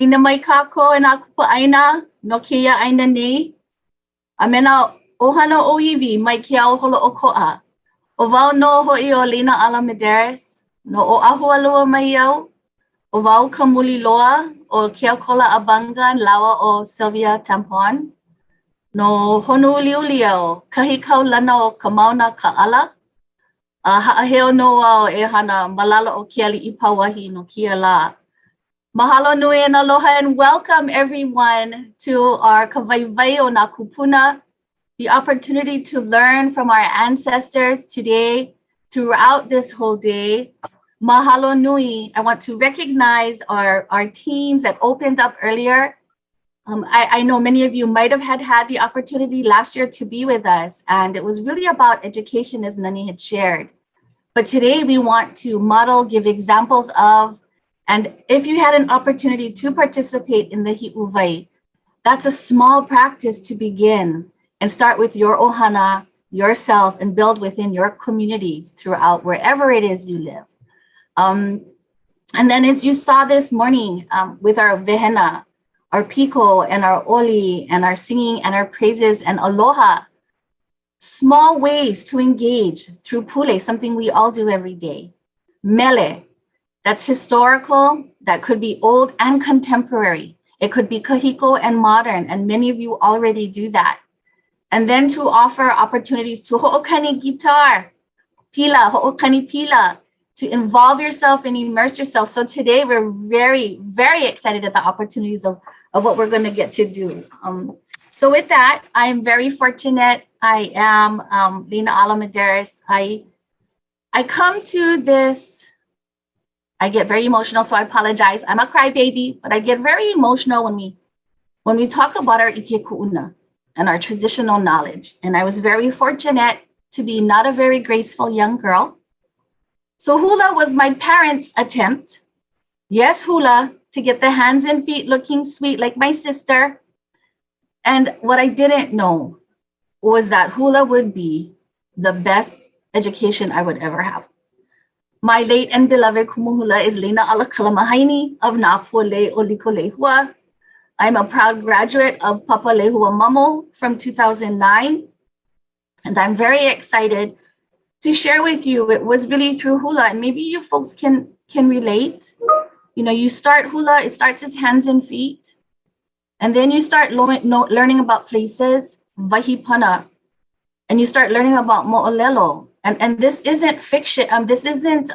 Ina mai kako and akupa aina, no kia aina nei. Amena ohana o iwi mai kia o holo o koa. O wau no hoi o Leināʻala Medeiros, no o ahu alua mai au. O wau ka muli loa o kia kola abanga lawa o Sylvia Tampon. No honu uli au, kahi kau lana o ka mauna ka ala. Haaheo no au e hana malala o kia li Pauahi no kia la. Mahalo nui and aloha and welcome everyone to our Waiwai o nā Kūpuna, the opportunity to learn from our ancestors today throughout this whole day. Mahalo nui. I want to recognize our teams that opened up earlier. I know many of you might have had the opportunity last year to be with us, and it was really about education, as Nani had shared. But today we want to model, give examples of, and if you had an opportunity to participate in the hi'uwai, that's a small practice to begin and start with your ohana, yourself, and build within your communities throughout wherever it is you live. And then as you saw this morning with our vehena, our piko and our oli and our singing and our praises and aloha, small ways to engage through pule, something we all do every day. Mele, that's historical, that could be old and contemporary. It could be kahiko and modern, and many of you already do that. And then to offer opportunities to ho'okani guitar, pila, ho'okani pila, to involve yourself and immerse yourself. So today we're very, very excited at the opportunities of what we're gonna get to do. So with that, I'm very fortunate. I am Leināʻala Medeiros. I come to this, I get very emotional, so I apologize. I'm a crybaby, but I get very emotional when we talk about our ike ku'una and our traditional knowledge. And I was very fortunate to be not a very graceful young girl. So hula was my parents' attempt. Yes, hula, to get the hands and feet looking sweet like my sister. And what I didn't know was that hula would be the best education I would ever have. My late and beloved kumuhula is Leināʻala Kalamahaini of Nāpua o Likolehua. I'm a proud graduate of Papa Lehua Mamo from 2009. And I'm very excited to share with you. It was really through hula, and maybe you folks can relate. You know, you start hula, it starts as hands and feet. And then you start learning about places, wahipana, and you start learning about mo'olelo. And this isn't fiction, this isn't,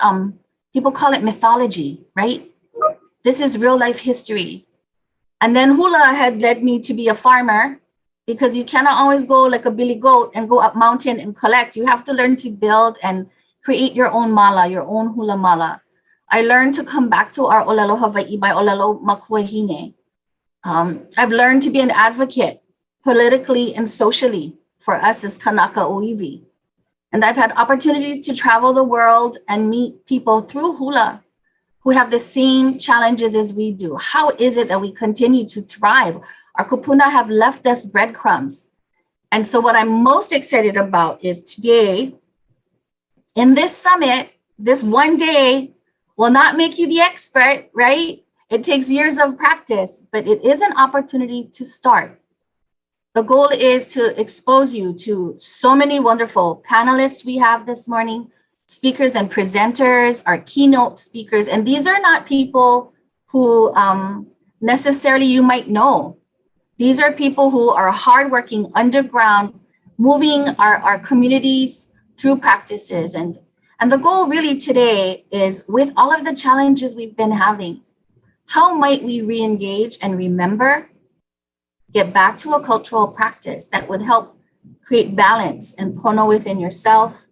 people call it mythology, right? This is real life history. And then hula had led me to be a farmer, because you cannot always go like a billy goat and go up mountain and collect. You have to learn to build and create your own mala, your own hula mala. I learned to come back to our olelo Hawaii by olelo makuahine. I've learned to be an advocate politically and socially for us as Kanaka Oiwi. And I've had opportunities to travel the world and meet people through hula who have the same challenges as we do. How is it that we continue to thrive? Our kupuna have left us breadcrumbs. And so what I'm most excited about is today, in this summit, this one day will not make you the expert, right? It takes years of practice, but it is an opportunity to start. The goal is to expose you to so many wonderful panelists we have this morning, speakers and presenters, our keynote speakers. And these are not people who necessarily you might know. These are people who are hardworking underground, moving our communities through practices. And the goal really today is, with all of the challenges we've been having, how might we re-engage and remember, get back to a cultural practice that would help create balance and pono within yourself,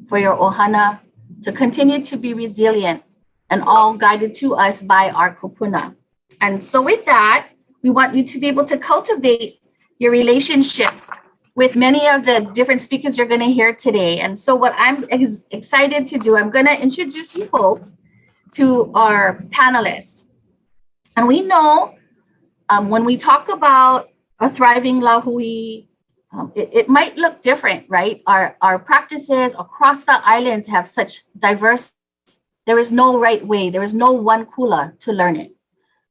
for your ohana, to continue to be resilient, and all guided to us by our kupuna. And so with that, we want you to be able to cultivate your relationships with many of the different speakers you're going to hear today. And so what I'm excited to do, I'm going to introduce you folks to our panelists. And we know when we talk about a thriving lahui, it might look different, right? Our practices across the islands have such diverse, there is no right way, there is no one kula to learn it.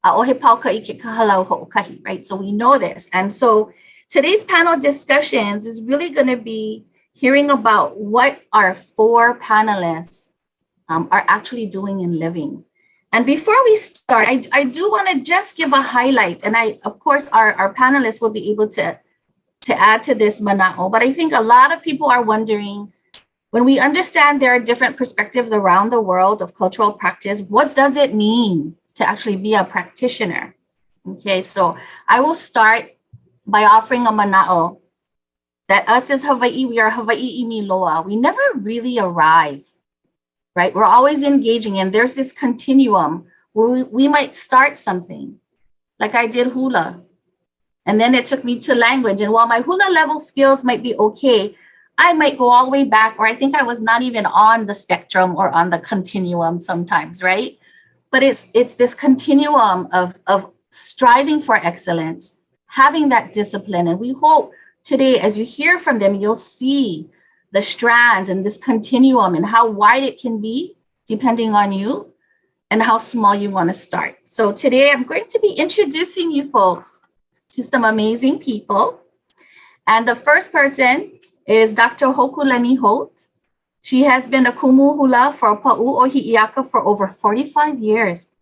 ʻaʻohe paukaʻi ke kahalau hoʻokahi, right? So we know this. And so today's panel discussions is really going to be hearing about what our 4 panelists are actually doing and living. And before we start, I do want to just give a highlight. And of course, our panelists will be able to add to this mana'o. But I think a lot of people are wondering, when we understand there are different perspectives around the world of cultural practice, what does it mean to actually be a practitioner? Okay, so I will start by offering a mana'o that us as Hawaii, we are Hawaii imi loa. We never really arrive, right? We're always engaging, and there's this continuum where we might start something, like I did hula, and then it took me to language. And while my hula level skills might be okay, I might go all the way back, or I think I was not even on the spectrum or on the continuum sometimes, right? But it's this continuum of striving for excellence, having that discipline. And we hope today, as you hear from them, you'll see the strands and this continuum and how wide it can be depending on you and how small you want to start. So today I'm going to be introducing you folks to some amazing people. And the first person is Dr. Hokuleni Holt. She has been a kumu hula for Pa'u o Hi'iaka for over 45 years.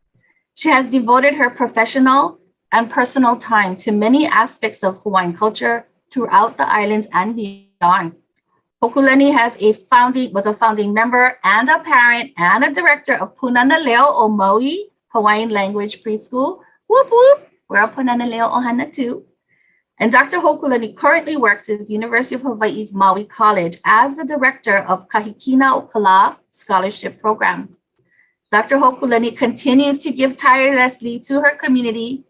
She has devoted her professional and personal time to many aspects of Hawaiian culture throughout the islands and beyond. Hokuleni was a founding member and a parent and a director of Punana Leo o Maui Hawaiian Language Preschool. Whoop whoop, we're a Punana Leo Ohana too. And Dr. Hokuleni currently works at the University of Hawaii's Maui College as the director of Kahikina Okala Scholarship Program. Dr. Hokuleni continues to give tirelessly to her community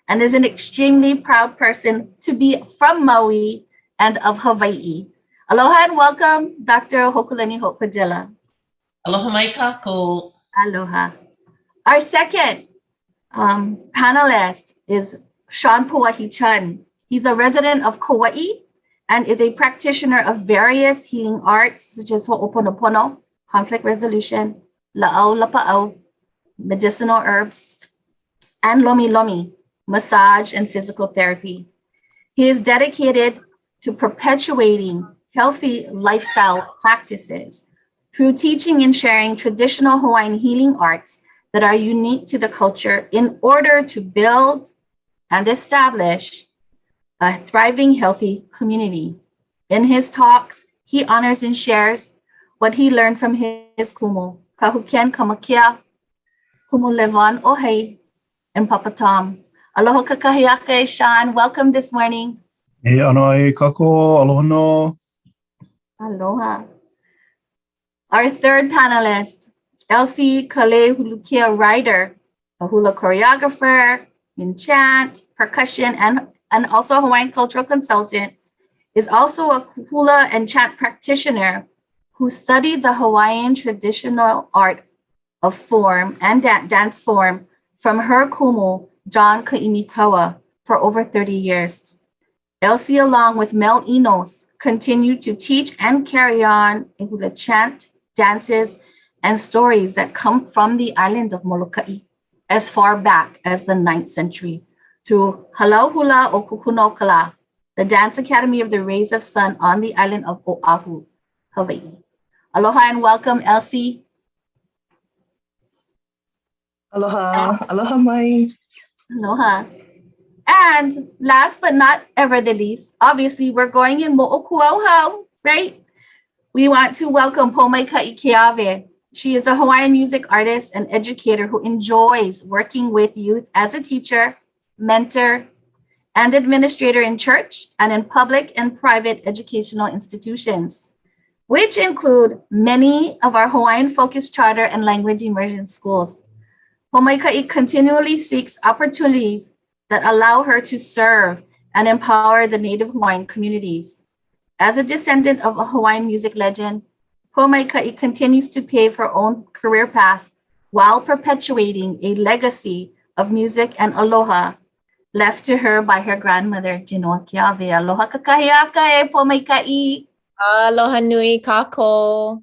and is an extremely proud person to be from Maui and of Hawaii. Aloha and welcome, Dr. Hokuleni Holt Padilla. Aloha mai kākou. Aloha. Our second panelist is Sean Pauahi Chun. He's a resident of Kauai and is a practitioner of various healing arts such as ho'oponopono, conflict resolution, la'au lapa'au, medicinal herbs, and lomi lomi, massage and physical therapy. He is dedicated to perpetuating healthy lifestyle practices through teaching and sharing traditional Hawaiian healing arts that are unique to the culture in order to build and establish a thriving, healthy community. In his talks, he honors and shares what he learned from his kumu, Kahuken Kamakia, Kumu Levan Ohei, and Papa Tom. Aloha kakahiake, Sean. Welcome this morning. E ano ai kako, aloha no. Aloha. Our third panelist, Elsie Ryder, a hula choreographer, in chant, percussion, and also a Hawaiian cultural consultant, is also a hula and chant practitioner who studied the Hawaiian traditional art of form and dance form from her kumu, John Ka'imikawa, for over 30 years. Elsie, along with Mel Enos, continue to teach and carry on hula chant, dances, and stories that come from the island of Molokai as far back as the 9th century through Halau Hula o Kukunokala, the Dance Academy of the Rays of Sun on the island of Oahu, Hawaii. Aloha and welcome, Elsie. Aloha, aloha mai. Aloha. And last but not ever the least, obviously we're going in Mo'okuauhau, right? We want to welcome Pōmaikaʻi Keawe. She is a Hawaiian music artist and educator who enjoys working with youth as a teacher, mentor, and administrator in church and in public and private educational institutions, which include many of our Hawaiian-focused charter and language immersion schools. Pōmaikaʻi continually seeks opportunities that allow her to serve and empower the Native Hawaiian communities. As a descendant of a Hawaiian music legend, Pōmaikaʻi continues to pave her own career path while perpetuating a legacy of music and aloha left to her by her grandmother, Jinoa Keawe. Aloha kakahiaka e Pōmaikaʻi. Aloha nui kako.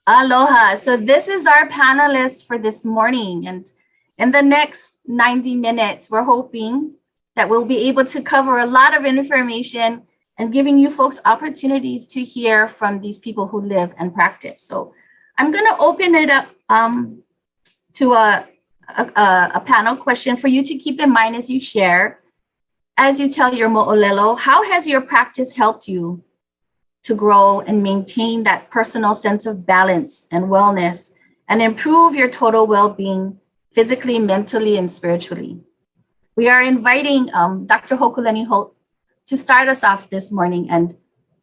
Aloha. So this is our panelist for this morning. And In the next 90 minutes, we're hoping that we'll be able to cover a lot of information and giving you folks opportunities to hear from these people who live and practice. So I'm going to open it up to a panel question for you to keep in mind as you share. As you tell your mo'olelo, how has your practice helped you to grow and maintain that personal sense of balance and wellness and improve your total well-being physically, mentally, and spiritually? We are inviting Dr. Hokuleni Holt to start us off this morning, and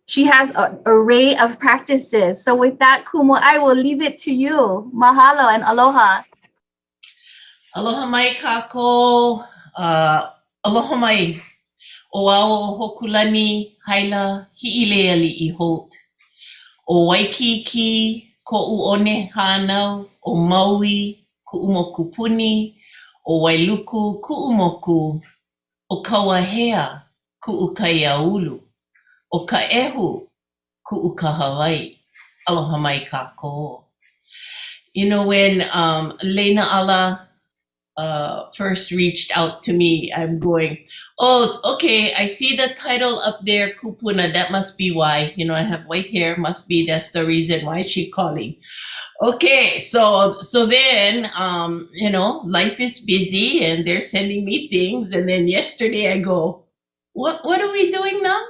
she has an array of practices. So with that, Kumu, I will leave it to you. Mahalo and aloha. Aloha mai kako. Aloha mai. O ao Hokulani haila hi'ilea li'i Holt. O Waikiki ko'u one hānau. O Maui ku'umoku puni. O Wailuku ku'umoku. O Kauahea ku'u kaiaulu. O Ka'ehu ku'u ka Hawaii. Aloha mai kako. You know, when Leināʻala first reached out to me, I'm going, oh, okay, I see the title up there, Kūpuna, that must be why. You know, I have white hair, must be that's the reason why she's calling. Okay, so then, you know, life is busy and they're sending me things. And then yesterday I go, what are we doing now?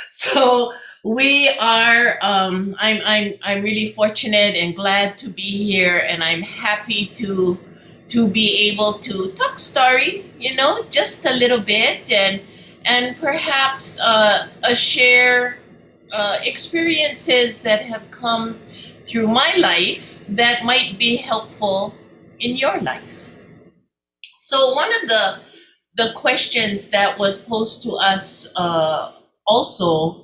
So we are, I'm really fortunate and glad to be here, and I'm happy to be able to talk story, you know, just a little bit, and perhaps share experiences that have come through my life that might be helpful in your life. So one of the questions that was posed to us also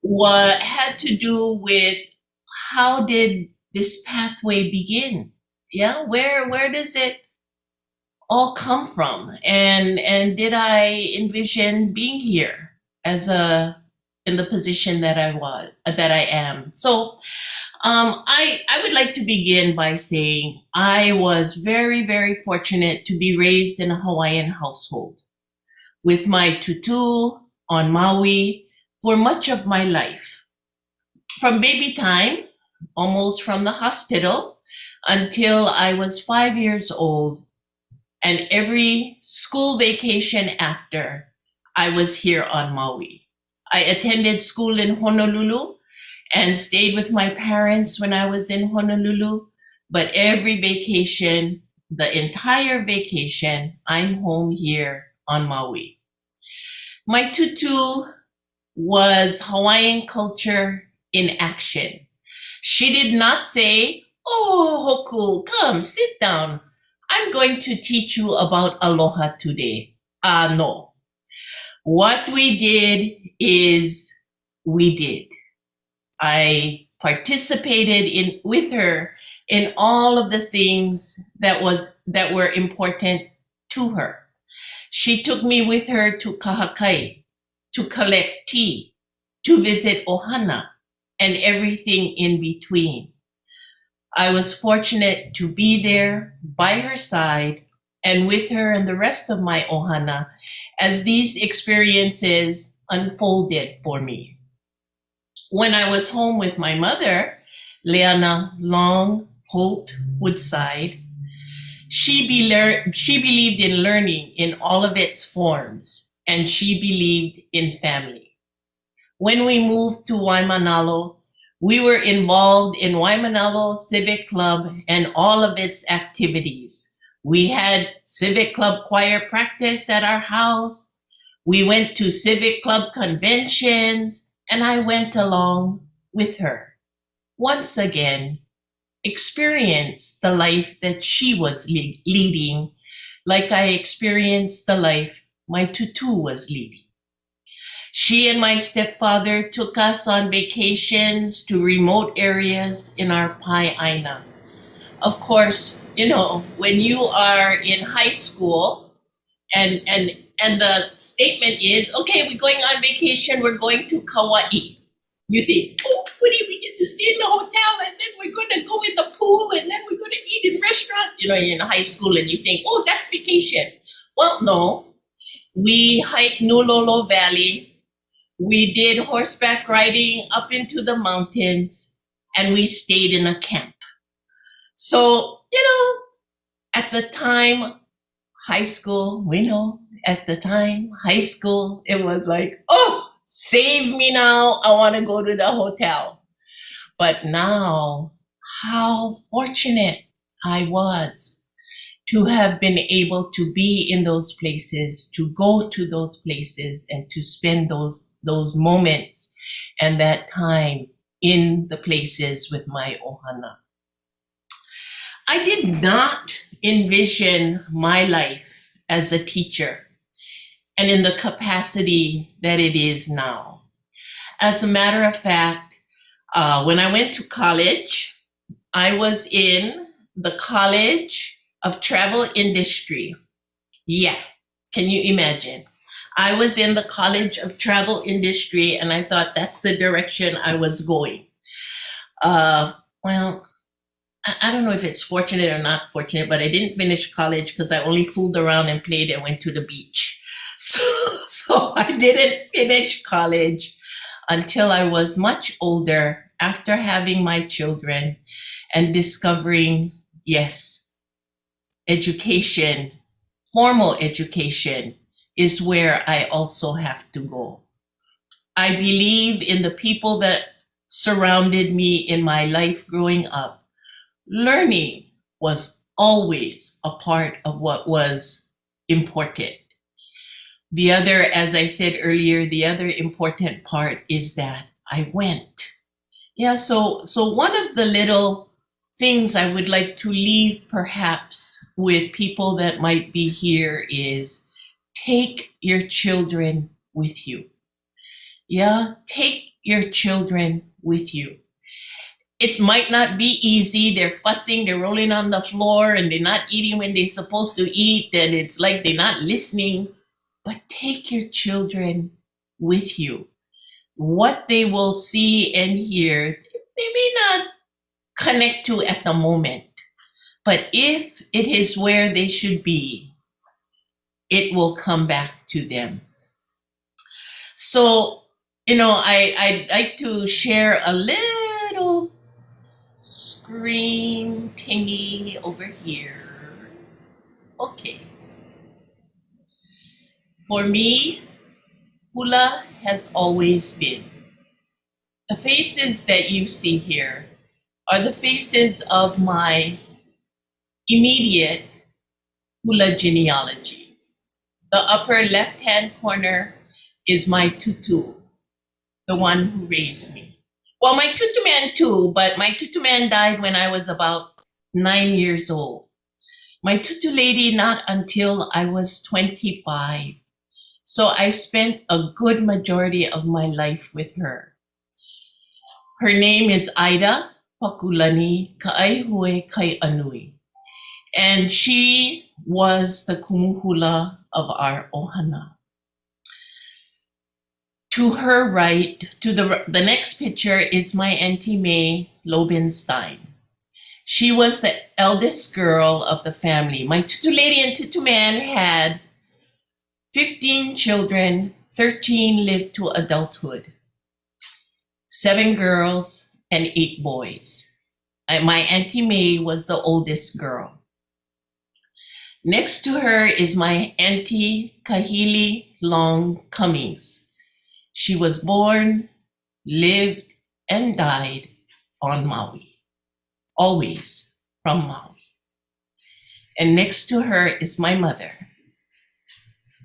what had to do with how did this pathway begin? Yeah, where does it all come from? And did I envision being here as in the position that I am? So I would like to begin by saying I was very, very fortunate to be raised in a Hawaiian household with my tutu on Maui for much of my life. From baby time, almost from the hospital, until I was 5 years old, and every school vacation after, I was here on Maui. I attended school in Honolulu and stayed with my parents when I was in Honolulu, but every vacation, the entire vacation, I'm home here on Maui. My tutu was Hawaiian culture in action. She did not say, oh, Hoku, come, sit down. I'm going to teach you about aloha today. No. What we did is we did. I participated with her in all of the things that were important to her. She took me with her to Kahakai, to collect tea, to visit Ohana, and everything in between. I was fortunate to be there by her side and with her and the rest of my Ohana as these experiences unfolded for me. When I was home with my mother, Leināʻala Holt Woodside, she believed in learning in all of its forms, and she believed in family. When we moved to Waimanalo, we were involved in Waimanalo Civic Club and all of its activities. We had Civic Club choir practice at our house. We went to Civic Club conventions, and I went along with her. Once again, experienced the life that she was leading, like I experienced the life my tutu was leading. She and my stepfather took us on vacations to remote areas in our Pai'aina. Of course, you know, when you are in high school and the statement is, okay, we're going on vacation, we're going to Kauai. You think, oh, goody, we get to stay in the hotel, and then we're going to go in the pool, and then we're going to eat in restaurant. You know, you're in high school, and you think, oh, that's vacation. Well, no. We hiked Nulolo Valley. We did horseback riding up into the mountains, and we stayed in a camp. So, you know, at the time, high school, high school, it was like, oh, save me now. I want to go to the hotel. But now, how fortunate I was to have been able to be in those places, to go to those places, and to spend those moments and that time in the places with my ohana. I did not envision my life as a teacher and in the capacity that it is now. As a matter of fact, when I went to college, I was in the College of Travel Industry. Yeah, can you imagine? I was in the College of Travel Industry, and I thought that's the direction I was going. Well, I don't know if it's fortunate or not fortunate, but I didn't finish college because I only fooled around and played and went to the beach. So I didn't finish college until I was much older, after having my children and discovering, yes, education, formal education is where I also have to go. I believe in the people that surrounded me in my life growing up. Learning was always a part of what was important. The other, as I said earlier, the other important part is that I went. Yeah, so one of the little things I would like to leave perhaps with people that might be here is take your children with you. Yeah, take your children with you. It might not be easy. They're fussing, they're rolling on the floor, and they're not eating when they're supposed to eat, and it's like they're not listening. But take your children with you. What they will see and hear, they may not connect to at the moment. But if it is where they should be, it will come back to them. So, you know, I'd like to share a little screen thingy over here. Okay. For me, Hula has always been. The faces that you see here are the faces of my immediate Hula genealogy. The upper left-hand corner is my tutu, the one who raised me. Well, my tutu man too, but my tutu man died when I was about 9 years old. My tutu lady not until I was 25. So I spent a good majority of my life with her. Her name is Ida Hōkōlani Holt, and she was the kumuhula of our ohana. To her right, to the next picture is my Auntie May Lobenstein. She was the eldest girl of the family. My tutu lady and tutu man had 15 children, 13 lived to adulthood, 7 girls and 8 boys. My Auntie May was the oldest girl. Next to her is my Auntie Kahili Long Cummings. She was born, lived, and died on Maui, always from Maui. And next to her is my mother.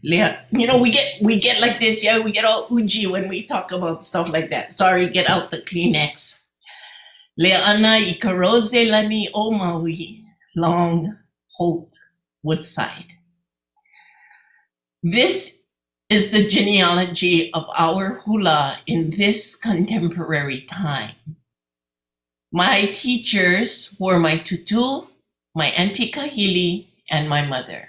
You know, we get like this, yeah, we get all uji when we talk about stuff like that. Sorry, get out the Kleenex. Leāʻana Ikaroze Lani o Maui, Long Holt, Woodside. This is the genealogy of our hula in this contemporary time. My teachers were my tutu, my Auntie Kahili, and my mother.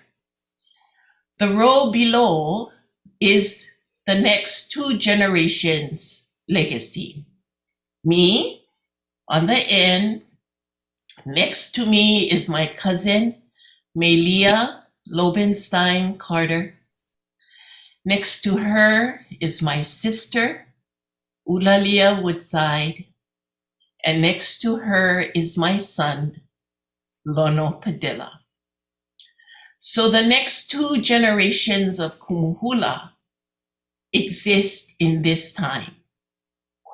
The row below is the next 2 generations' legacy. Me, on the end, next to me is my cousin, Melia Lobenstein Carter. Next to her is my sister, Ulalia Woodside. And next to her is my son, Lono Padilla. So the next two generations of Kumuhula exist in this time.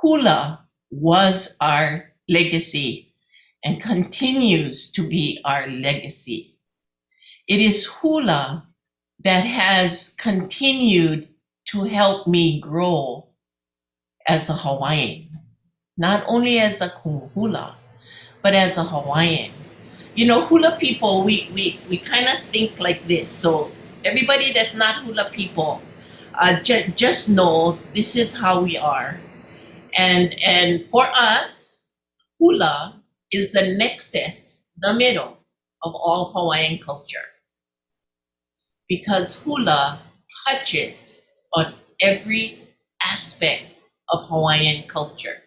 Hula was our legacy and continues to be our legacy. It is Hula that has continued to help me grow as a Hawaiian, not only as a Kumuhula, but as a Hawaiian. You know, Hula people, we kind of think like this. So everybody that's not Hula people, just know this is how we are. And for us, Hula is the nexus, the middle of all Hawaiian culture. Because Hula touches on every aspect of Hawaiian culture.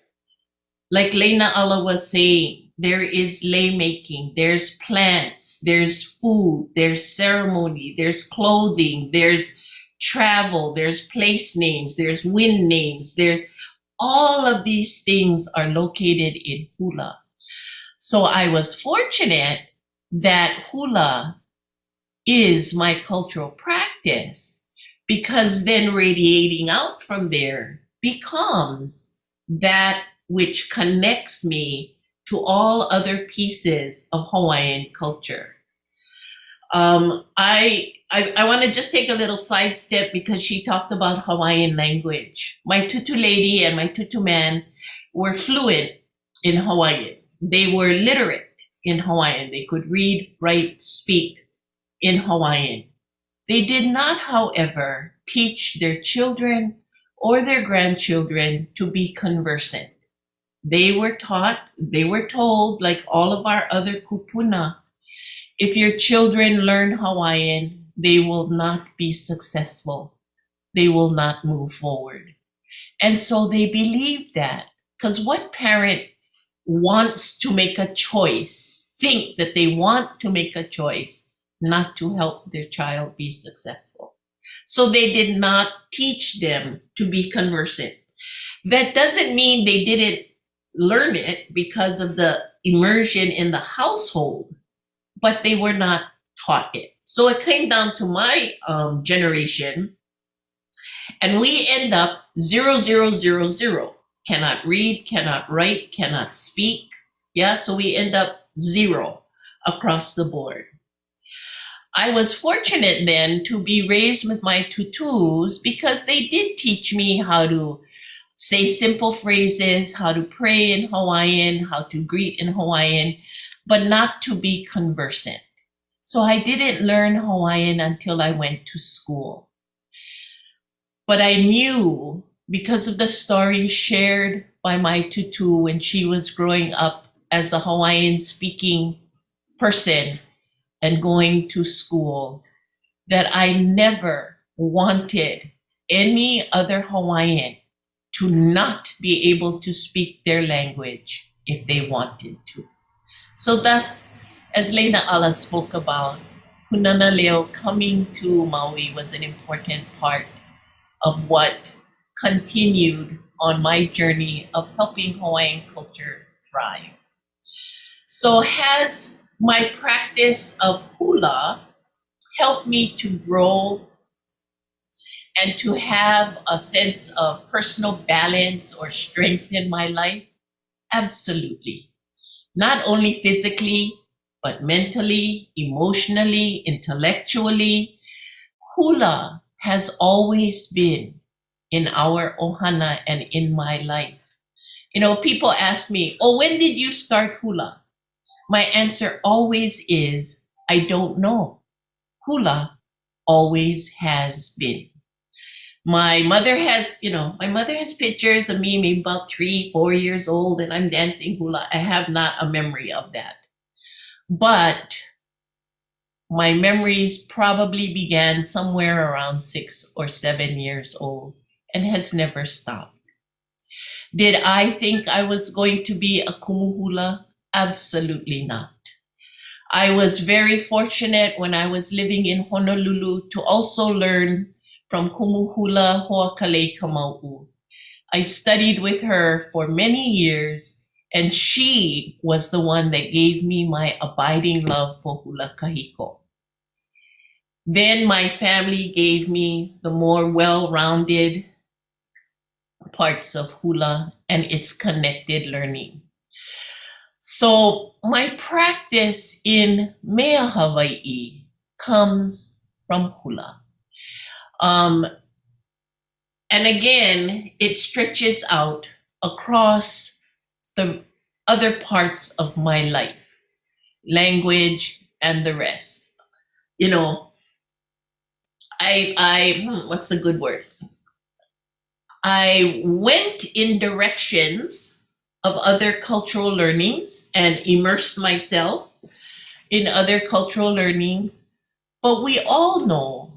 Like Leināʻala was saying, there is lei making, there's plants, there's food, there's ceremony, there's clothing, there's travel, there's place names, there's wind names, all of these things are located in Hula. So I was fortunate that Hula is my cultural practice, because then radiating out from there becomes that which connects me to all other pieces of Hawaiian culture. I want to just take a little sidestep because she talked about Hawaiian language. My tutu lady and my tutu man were fluent in Hawaiian. They were literate in Hawaiian. They could read, write, speak in Hawaiian. They did not, however, teach their children or their grandchildren to be conversant. They were told, like all of our other Kūpuna, if your children learn Hawaiian, they will not be successful. They will not move forward. And so they believe that, because what parent wants to make a choice, think that they want to make a choice not to help their child be successful? So they did not teach them to be conversant. That doesn't mean they didn't learn it because of the immersion in the household, but they were not taught it. So it came down to my generation, and we end up 0, 0, 0, 0. Cannot read, cannot write, cannot speak. Yeah, so we end up 0 across the board. I was fortunate then to be raised with my tutus because they did teach me how to say simple phrases, how to pray in Hawaiian, how to greet in Hawaiian, but not to be conversant. So I didn't learn Hawaiian until I went to school. But I knew, because of the story shared by my tutu when she was growing up as a Hawaiian speaking person and going to school, that I never wanted any other Hawaiian to not be able to speak their language if they wanted to. So thus, as Leināʻala spoke about, Punana Leo coming to Maui was an important part of what continued on my journey of helping Hawaiian culture thrive. So has my practice of hula helped me to grow and to have a sense of personal balance or strength in my life? Absolutely. Not only physically, but mentally, emotionally, intellectually. Hula has always been in our ohana and in my life. You know, people ask me, oh, when did you start hula? My answer always is, I don't know. Hula always has been. My mother has pictures of me maybe about 3, 4 years old and I'm dancing hula. I have not a memory of that. But my memories probably began somewhere around 6 or 7 years old and has never stopped. Did I think I was going to be a kumu hula? Absolutely not. I was very fortunate when I was living in Honolulu to also learn from kumu hula Hoʻakalei Kamauʻu. I studied with her for many years, and she was the one that gave me my abiding love for hula kahiko. Then my family gave me the more well-rounded parts of hula and its connected learning. So my practice in Mea Hawaii comes from hula. And again, it stretches out across the other parts of my life, language and the rest. You know, what's a good word? I went in directions of other cultural learnings and immersed myself in other cultural learning. But we all know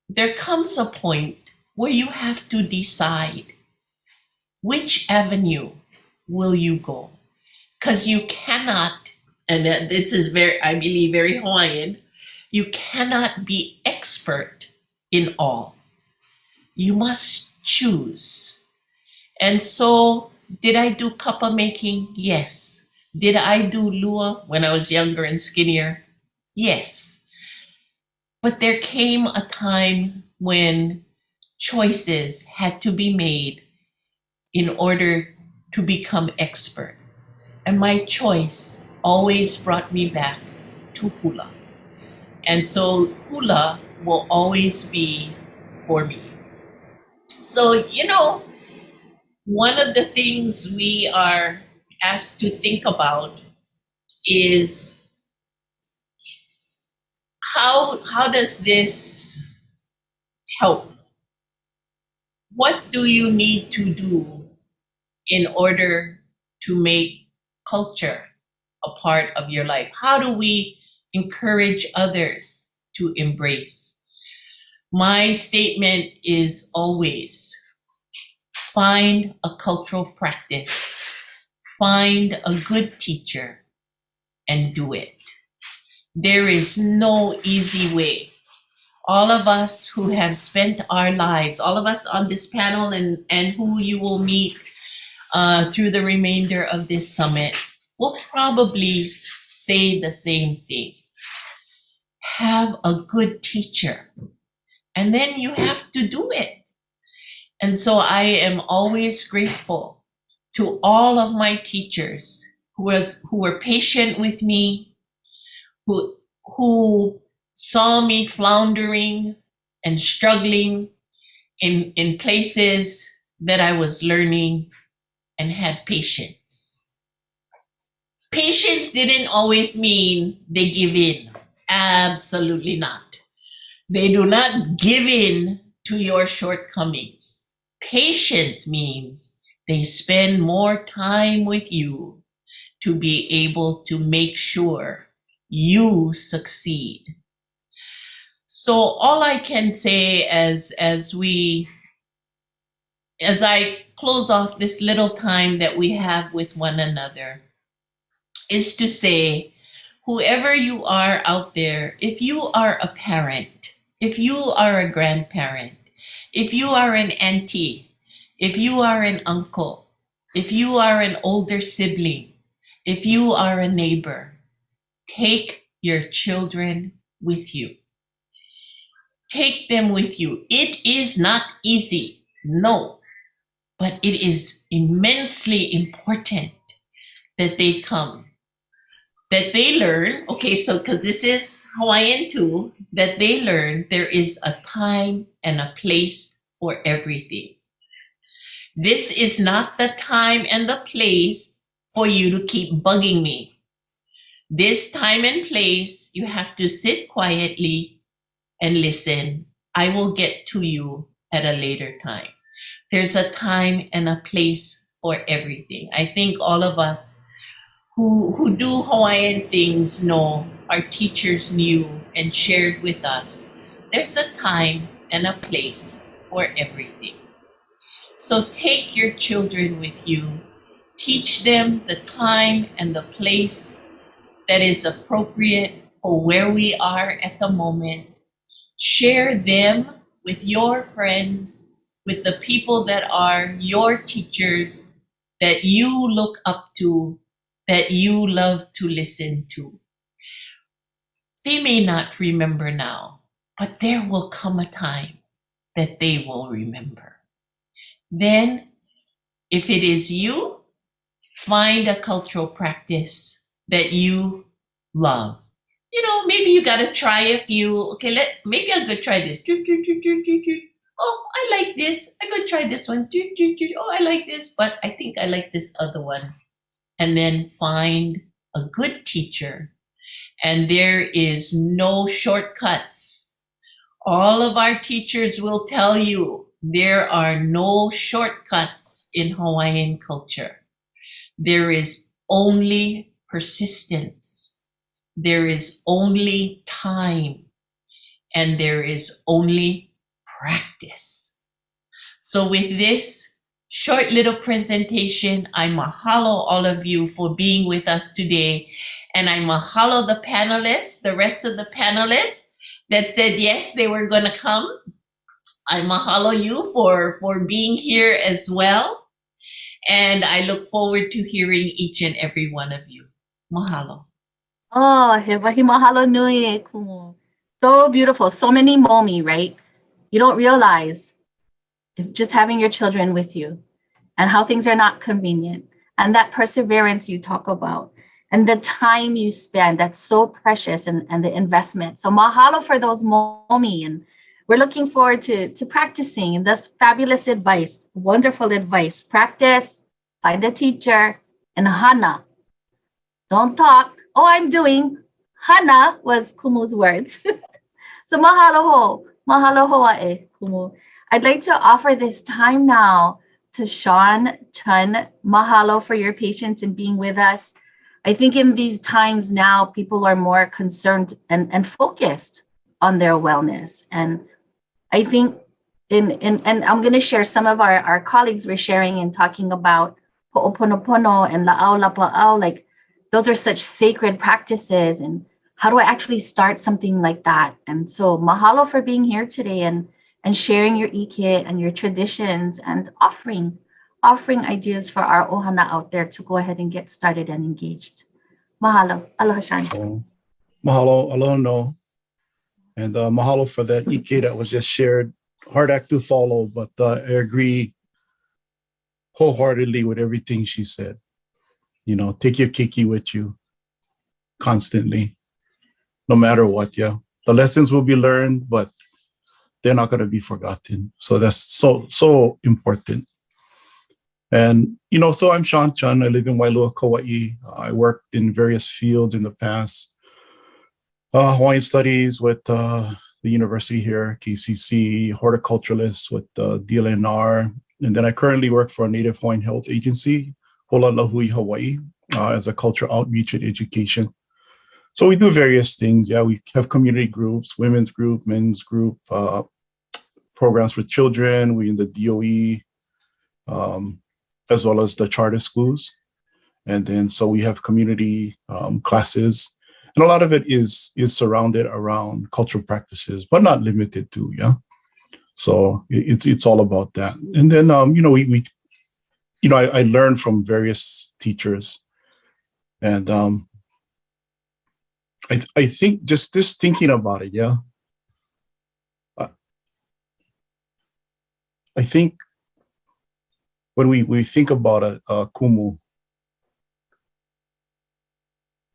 there comes a point where you have to decide which avenue will you go. Because you cannot, and this is very, I believe, very Hawaiian, you cannot be expert in all. You must choose. And so, did I do kapa making? Yes. Did I do lua when I was younger and skinnier? Yes. But there came a time when choices had to be made in order to become expert. And my choice always brought me back to hula. And so hula will always be for me. So, you know, one of the things we are asked to think about is how does this help? What do you need to do in order to make culture a part of your life? How do we encourage others to embrace? My statement is always find a cultural practice, find a good teacher, and do it. There is no easy way. All of us who have spent our lives, all of us on this panel and who you will meet through the remainder of this summit will probably say the same thing. Have a good teacher, and then you have to do it. And so I am always grateful to all of my teachers who were patient with me, who saw me floundering and struggling in places that I was learning and had patience. Patience didn't always mean they give in. Absolutely not. They do not give in to your shortcomings. Patience means they spend more time with you to be able to make sure you succeed. So all I can say as I close off this little time that we have with one another is to say, whoever you are out there, if you are a parent, if you are a grandparent, if you are an auntie, if you are an uncle, if you are an older sibling, if you are a neighbor, take your children with you. Take them with you. It is not easy, no, but it is immensely important that they come, that they learn, okay, so because this is Hawaiian too, that they learn there is a time and a place for everything. This is not the time and the place for you to keep bugging me. This time and place, you have to sit quietly and listen. I will get to you at a later time. There's a time and a place for everything. I think all of us who do Hawaiian things know, our teachers knew and shared with us, there's a time and a place for everything. So take your children with you. Teach them the time and the place that is appropriate for where we are at the moment. Share them with your friends, with the people that are your teachers, that you look up to, that you love to listen to. They may not remember now, but there will come a time that they will remember. Then, if it is you, find a cultural practice that you love. You know, maybe you gotta try a few. Okay, maybe I'll go try this. Oh, I like this. I go try this one. Oh, I like this, but I think I like this other one. And then find a good teacher. And there is no shortcuts. All of our teachers will tell you there are no shortcuts in Hawaiian culture. There is only persistence. There is only time. And there is only practice. So with this short little presentation, I mahalo all of you for being with us today. And I mahalo the panelists, the rest of the panelists that said yes, they were going to come. I mahalo you for being here as well. And I look forward to hearing each and every one of you. Mahalo. Oh, he wahi mahalo nui e kumu. So beautiful. So many momi, right? You don't realize if just having your children with you and how things are not convenient and that perseverance you talk about and the time you spend, that's so precious, and the investment. So mahalo for those momi. And we're looking forward to practicing this fabulous advice, wonderful advice. Practice, find a teacher, and hana. Don't talk. Oh, I'm doing. Hana was Kumu's words. So mahalo ho'e, Kumu. I'd like to offer this time now to Sean Chun. Mahalo for your patience and being with us. I think in these times now, people are more concerned and focused on their wellness. And I think and I'm going to share some of our colleagues were sharing and talking about ho'oponopono and la'au lapa'au, like those are such sacred practices. And how do I actually start something like that? And so mahalo for being here today and sharing your ike and your traditions and offering ideas for our ohana out there to go ahead and get started and engaged. Mahalo. Aloha Shan. Oh, mahalo, aloha no. And mahalo for that ike that was just shared. Hard act to follow, but I agree wholeheartedly with everything she said. You know, take your keiki with you constantly, no matter what, yeah. The lessons will be learned, but they're not going to be forgotten. So that's so important. And, you know, so I'm Sean Chun. I live in Wailua, Kauai. I worked in various fields in the past. Hawaiian studies with the university here, KCC, horticulturalist with DLNR. And then I currently work for a Native Hawaiian health agency, Hola Lahui, Hawaii, as a culture outreach and education. So we do various things. Yeah, we have community groups, women's group, men's group, programs for children. We in the DOE, as well as the charter schools. And then so we have community classes. And a lot of it is surrounded around cultural practices, but not limited to, yeah. So it's all about that. And then, you know, I learned from various teachers. And I think just thinking about it, yeah. I think when we think about a kumu,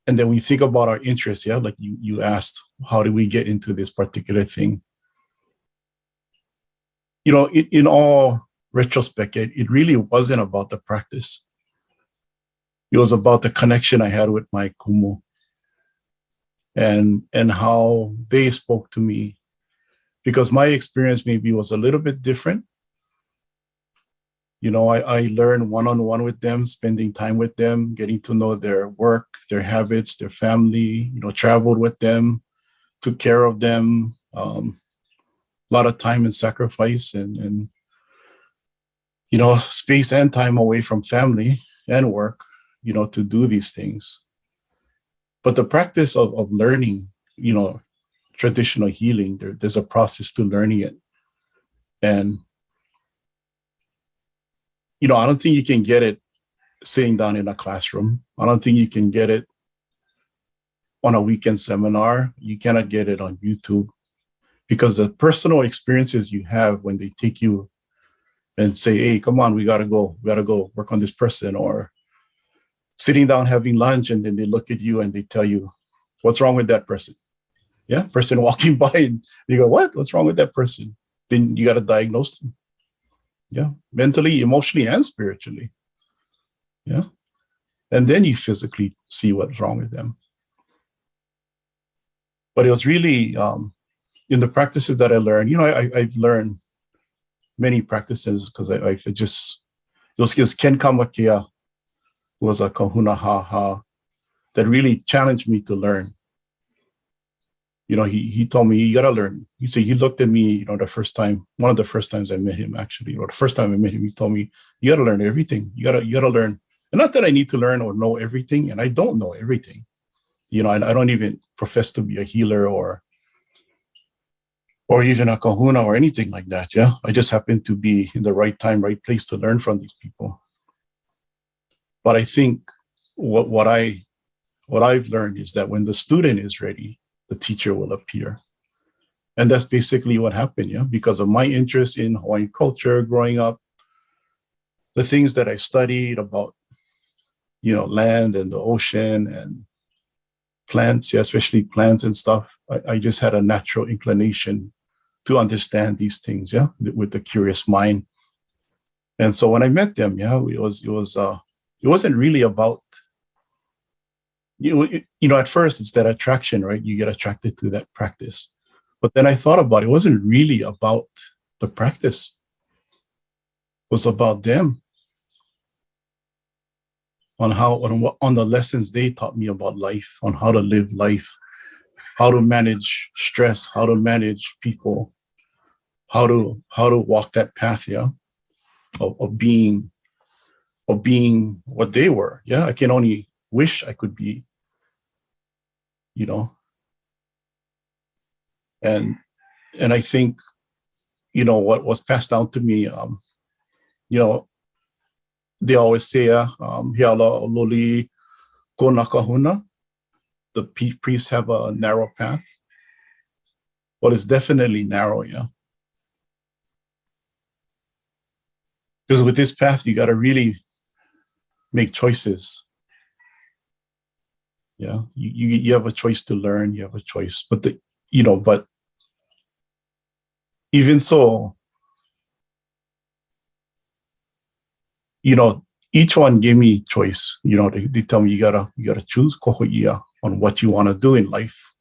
and then we think about our interests, yeah, like you asked, how do we get into this particular thing? You know, in all retrospect, it really wasn't about the practice. It was about the connection I had with my kumu and how they spoke to me, because my experience maybe was a little bit different. You know, I learned one-on-one with them, spending time with them, getting to know their work, their habits, their family, you know, traveled with them, took care of them, a lot of time and sacrifice. And space and time away from family and work, to do these things. But the practice of learning, traditional healing, there's a process to learning it. And, I don't think you can get it sitting down in a classroom. I don't think you can get it on a weekend seminar. You cannot get it on YouTube, because the personal experiences you have when they take you and say, hey, come on, we gotta go work on this person, or sitting down having lunch, and then they look at you and they tell you, what's wrong with that person? Yeah, person walking by, and you go, what's wrong with that person? Then you gotta diagnose them. Yeah, mentally, emotionally, and spiritually. Yeah, and then you physically see what's wrong with them. But it was really, in the practices that I learned, I've learned many practices, because those kids, Ken Kamakia was a kahuna ha that really challenged me to learn. He told me, you gotta learn. He looked at me, one of the first times I met him, actually, or the first time I met him, he told me, you gotta learn everything. You gotta learn. And not that I need to learn or know everything, and I don't know everything. I don't even profess to be a healer or even a kahuna or anything like that. Yeah, I just happen to be in the right time, right place to learn from these people. But I think what I've learned is that when the student is ready, the teacher will appear. And that's basically what happened. Yeah, because of my interest in Hawaiian culture growing up, the things that I studied about, land and the ocean and plants, especially plants and stuff, I just had a natural inclination to understand these things, with the curious mind. And so when I met them, it wasn't really about, at first it's that attraction, right? You get attracted to that practice. But then I thought about it wasn't really about the practice. It was about them, on the lessons they taught me about life, on how to live life, how to manage stress, how to manage people, how to walk that path, of being what they were. Yeah, I can only wish I could be, and I think, what was passed down to me, they always say, hiala loli ko nakahuna. The priests have a narrow path. Well, it's definitely narrow, yeah. Because with this path, you got to really make choices. Yeah, you have a choice to learn. You have a choice, but but even so, each one gave me choice. They tell me you gotta choose koho'ia on what you want to do in life.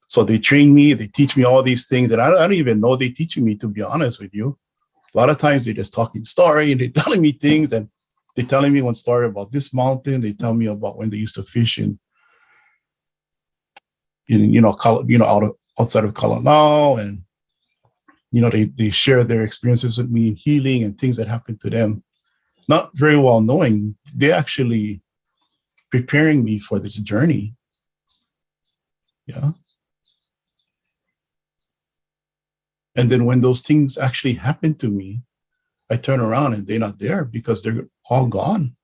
So they train me, they teach me all these things, and I don't even know they're teaching me, to be honest with you. A lot of times they're just talking story, and they're telling me things, and they're telling me one story about this mountain. They tell me about when they used to fish outside of Kalanao, and they share their experiences with me in healing and things that happened to them. Not very well knowing, they're actually preparing me for this journey. Yeah. And then when those things actually happen to me, I turn around and they're not there because they're all gone.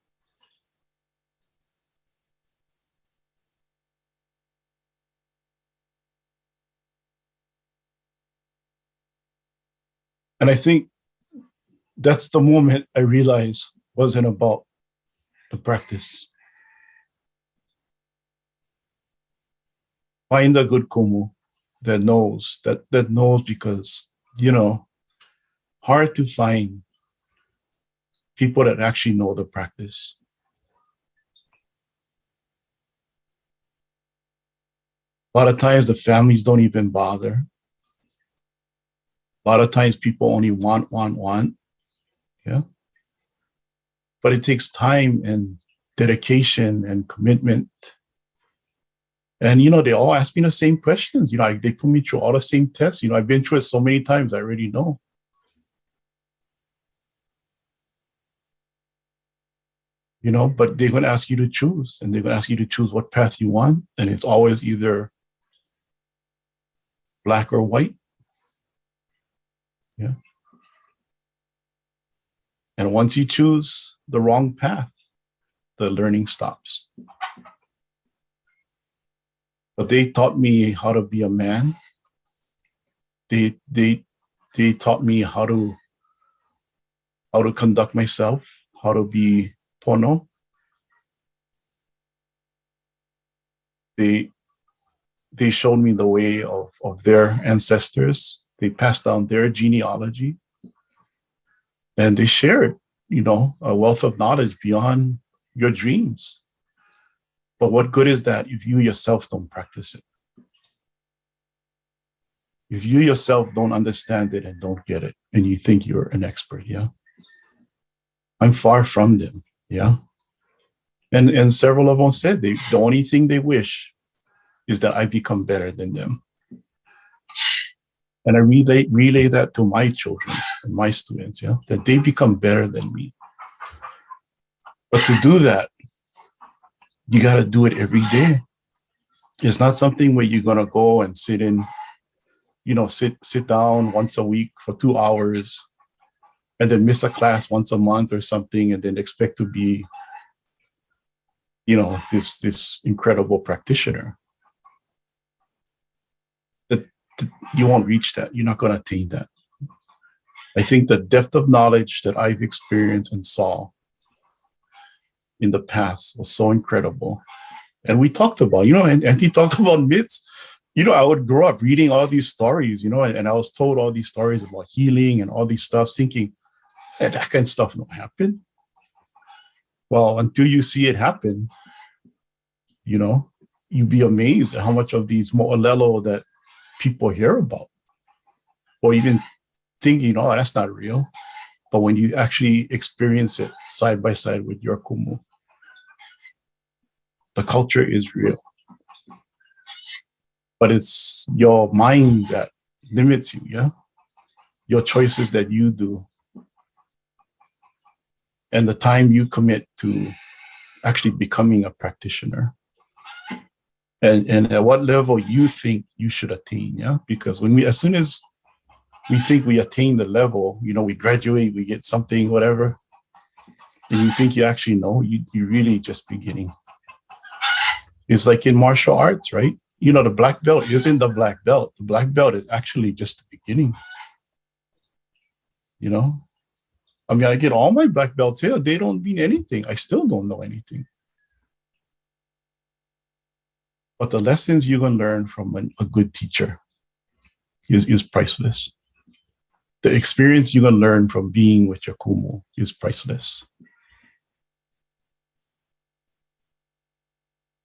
And I think that's the moment I realized wasn't about the practice. Find a good kumu that knows because, hard to find people that actually know the practice. A lot of times the families don't even bother. A lot of times people only want. Yeah. But it takes time and dedication and commitment. And, they all ask me the same questions. They put me through all the same tests. I've been through it so many times, I already know. but they're going to ask you to choose, and they're going to ask you to choose what path you want. And it's always either black or white. Yeah. And once you choose the wrong path, the learning stops. But they taught me how to be a man. They taught me how to conduct myself, how to be pono. They showed me the way of their ancestors. They passed down their genealogy, and they shared, a wealth of knowledge beyond your dreams. But what good is that if you yourself don't practice it? If you yourself don't understand it and don't get it, and you think you're an expert, yeah? I'm far from them, yeah? And several of them said the only thing they wish is that I become better than them. And I relay that to my children and my students, yeah? That they become better than me. But to do that, you got to do it every day. It's not something where you're going to go and sit down once a week for 2 hours and then miss a class once a month or something and then expect to be, this incredible practitioner. That you won't reach that. You're not going to attain that. I think the depth of knowledge that I've experienced and saw in the past was so incredible. And we talked about, and he talked about myths. I would grow up reading all these stories, and I was told all these stories about healing and all these stuff, thinking, hey, that kind of stuff don't happen. Well, until you see it happen, you'd be amazed at how much of these mo'olelo that people hear about, or even thinking, oh, that's not real. But when you actually experience it side by side with your kumu, the culture is real. But it's your mind that limits you, yeah? Your choices that you do. And the time you commit to actually becoming a practitioner. And at what level you think you should attain, yeah? Because as soon as we think we attain the level, we graduate, we get something, whatever, and you think you actually know, you're really just beginning. It's like in martial arts, right? The black belt isn't the black belt. The black belt is actually just the beginning. I get all my black belts here. They don't mean anything. I still don't know anything. But the lessons you're going to learn from a good teacher is priceless. The experience you're going to learn from being with your kumu is priceless.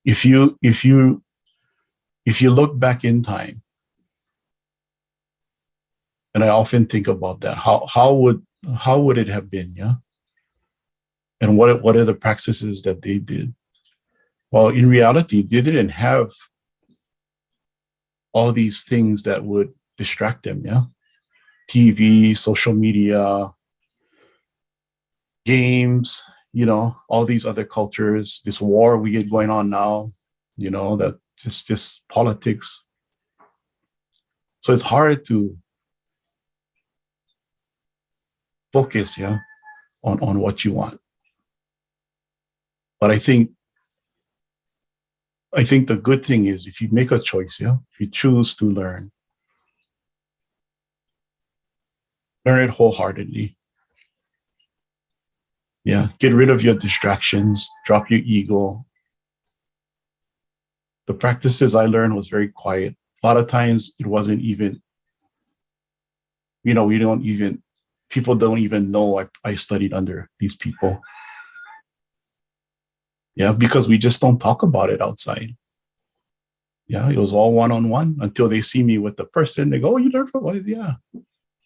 If you look back in time, and I often think about that, how would it have been, yeah? And what are the practices that they did? Well, in reality, they didn't have all these things that would distract them, yeah? TV, social media, games, all these other cultures, this war we get going on now, that just politics. So it's hard to focus, yeah, on what you want. But I think the good thing is if you make a choice, yeah, if you choose to learn it wholeheartedly. Yeah, get rid of your distractions, drop your ego. The practices I learned was very quiet. A lot of times it wasn't even, people don't even know I studied under these people. Yeah, because we just don't talk about it outside. Yeah, it was all one-on-one until they see me with the person. They go, oh, you learned from us? Yeah.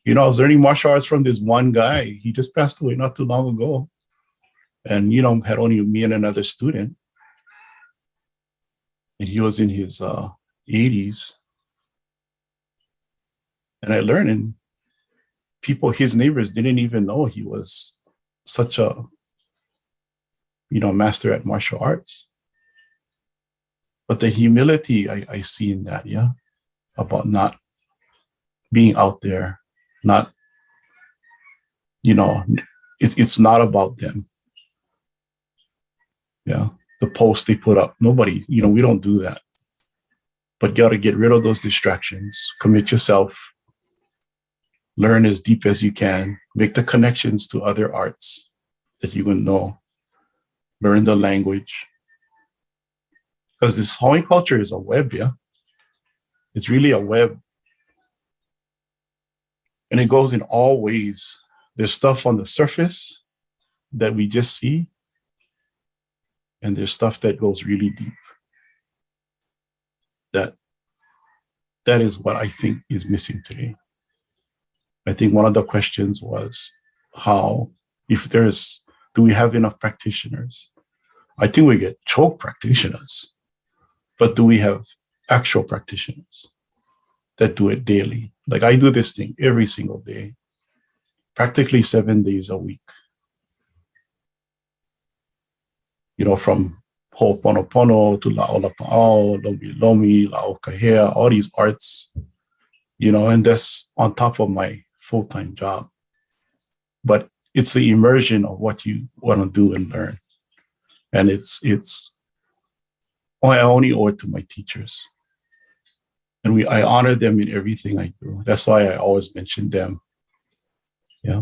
I was learning martial arts from this one guy. He just passed away not too long ago. And, had only me and another student. And he was in his 80s. And I learned, and his neighbors didn't even know he was such a, master at martial arts. But the humility I see in that, about not being out there, not, it's not about them. The posts they put up, nobody, we don't do that. But you got to get rid of those distractions, commit yourself, learn as deep as you can, make the connections to other arts that you can know, learn the language. Because this Hawaiian culture is a web, It's really a web. And it goes in all ways. There's stuff on the surface that we just see, and there's stuff that goes really deep. That is what I think is missing today. I think one of the questions was do we have enough practitioners? I think we get choke practitioners, but do we have actual practitioners that do it daily? Like I do this thing every single day, practically 7 days a week. From Ho'oponopono to La'ola Pa'ao, Lomi Lomi, La'okahea, all these arts, and that's on top of my full-time job. But it's the immersion of what you want to do and learn. And I only owe it to my teachers. And I honor them in everything I do. That's why I always mention them.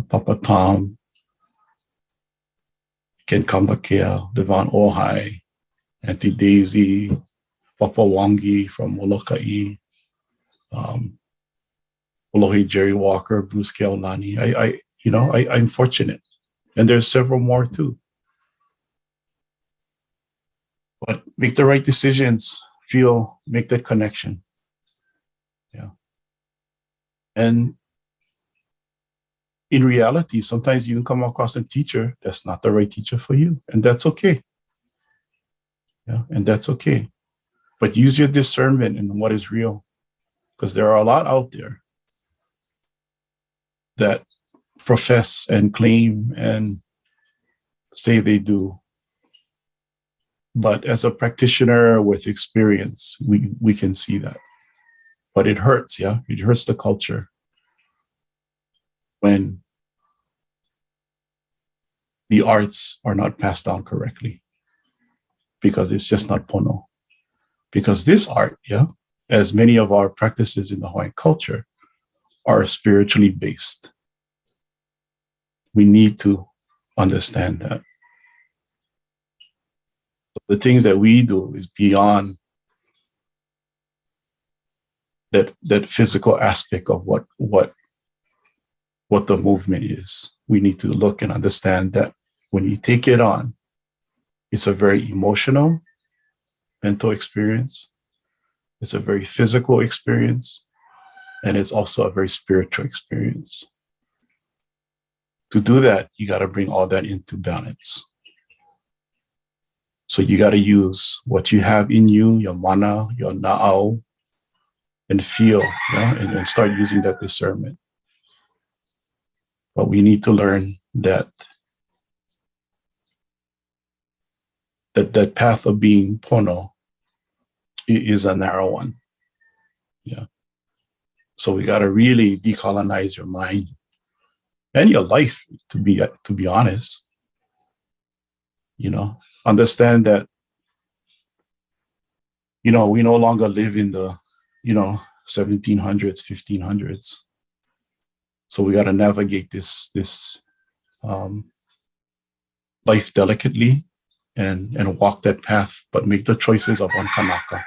Papa Tom, Ken Kambakea, Devon Ohai, Auntie Daisy, Papa Wangi from Molokai, Olohi Jerry Walker, Bruce Keaulani. I'm fortunate. And there's several more too. But make the right decisions, make that connection. And in reality, sometimes you can come across a teacher that's not the right teacher for you, and that's okay. And that's okay. But use your discernment in what is real, because there are a lot out there that profess and claim and say they do. But as a practitioner with experience, we can see that. But it hurts, It hurts the culture when the arts are not passed down correctly, because it's just not pono. Because this art, as many of our practices in the Hawaiian culture, are spiritually based. We need to understand that. The things that we do is beyond that physical aspect of what the movement is. We need to look and understand that when you take it on, it's a very emotional, mental experience. It's a very physical experience. And it's also a very spiritual experience. To do that, you got to bring all that into balance. So you got to use what you have in you, your mana, your na'au, and feel, and start using that discernment. But we need to learn that path of being pono is a narrow one. So we got to really decolonize your mind and your life, to be honest. Understand that, we no longer live in the, 1700s, 1500s. So we got to navigate this life delicately and walk that path, but make the choices of one kanaka.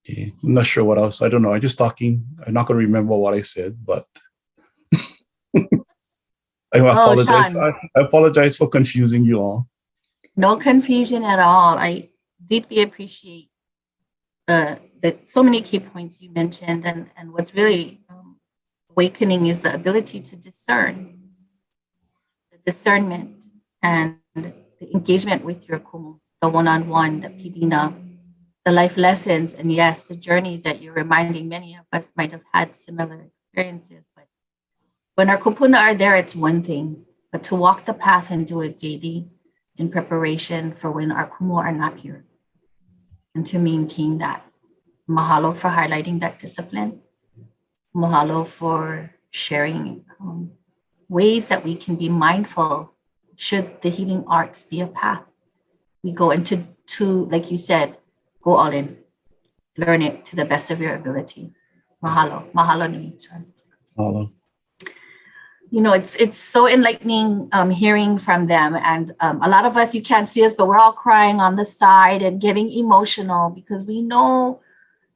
Okay. I'm not sure what else. I don't know. I'm just talking. I'm not going to remember what I said, but I apologize. Sean. I apologize for confusing you all. No confusion at all. I deeply appreciate the so many key points you mentioned, and what's really awakening is the ability to discern, the discernment and the engagement with your kumu, the one-on-one, the pidina, the life lessons, and yes, the journeys that you're reminding. Many of us might have had similar experiences, but when our kupuna are there, it's one thing. but to walk the path and do it daily in preparation for when our kumu are not here, and to maintain that. Mahalo for highlighting that discipline. Mahalo for sharing ways that we can be mindful should the healing arts be a path. We go into, like you said, go all in, learn it to the best of your ability. Mahalo, mahalo nui. Mahalo. You know, it's so enlightening hearing from them. And a lot of us, you can't see us, but we're all crying on the side and getting emotional because we know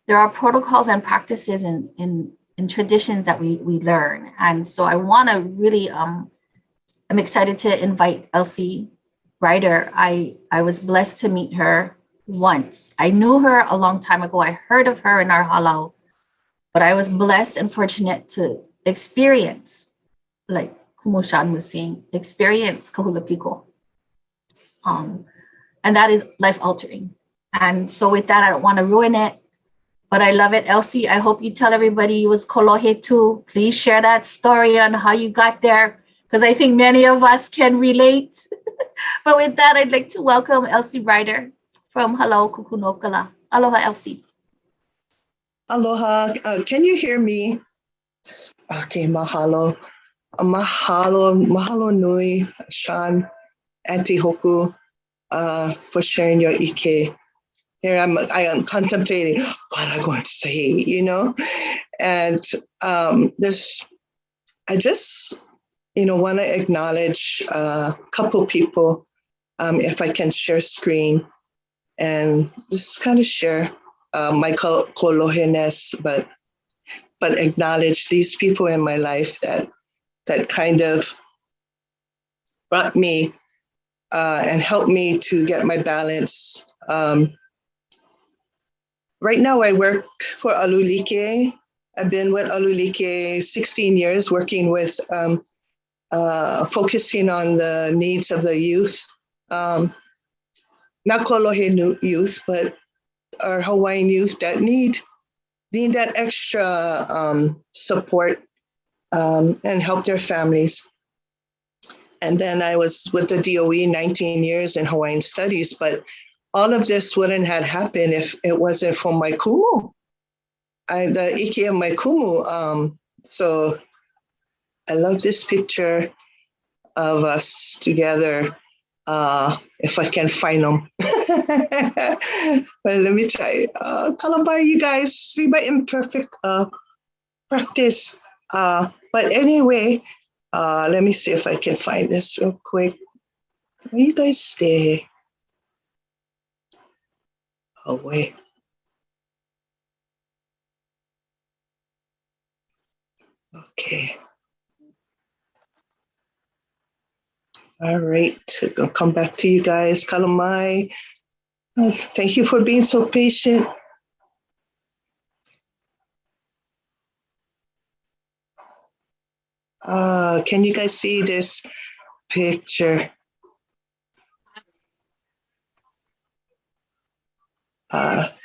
there are protocols and practices in traditions that we learn. And so I want to really, I'm excited to invite Elsie Ryder. I was blessed to meet her once. I knew her a long time ago. I heard of her in our halau, but I was blessed and fortunate to experience, like Kumu-chan was saying, experience kahula piko. And that is life altering. And so with that, I don't want to ruin it, but I love it. Elsie, I hope you tell everybody you was kolohe too. Please share that story on how you got there, because I think many of us can relate. But with that, I'd like to welcome Elsie Ryder from Halau Kukunokala. Aloha, Elsie. Aloha. Can you hear me? Okay, mahalo. Mahalo nui, Sean, Auntie Hoku, for sharing your ike. Here I am contemplating what I'm going to say, you know? And I just, want to acknowledge a couple people, if I can share screen and just kind of share my koloheness, but acknowledge these people in my life that kind of brought me and helped me to get my balance. Right now I work for Alulike. I've been with Alulike 16 years, working with focusing on the needs of the youth. Not Kolohe youth, but our Hawaiian youth that need that extra support and help their families. And then I was with the DOE 19 years in Hawaiian studies, but all of this wouldn't have happened if it wasn't for my kumu, the ike of my kumu. So I love this picture of us together, if I can find them. Well, let me try. Kalamba, you guys see my imperfect practice. But anyway, let me see if I can find this real quick. Where you guys stay? Oh, wait. Okay. All right, I'll come back to you guys. Kalamai, thank you for being so patient. Can you guys see this picture?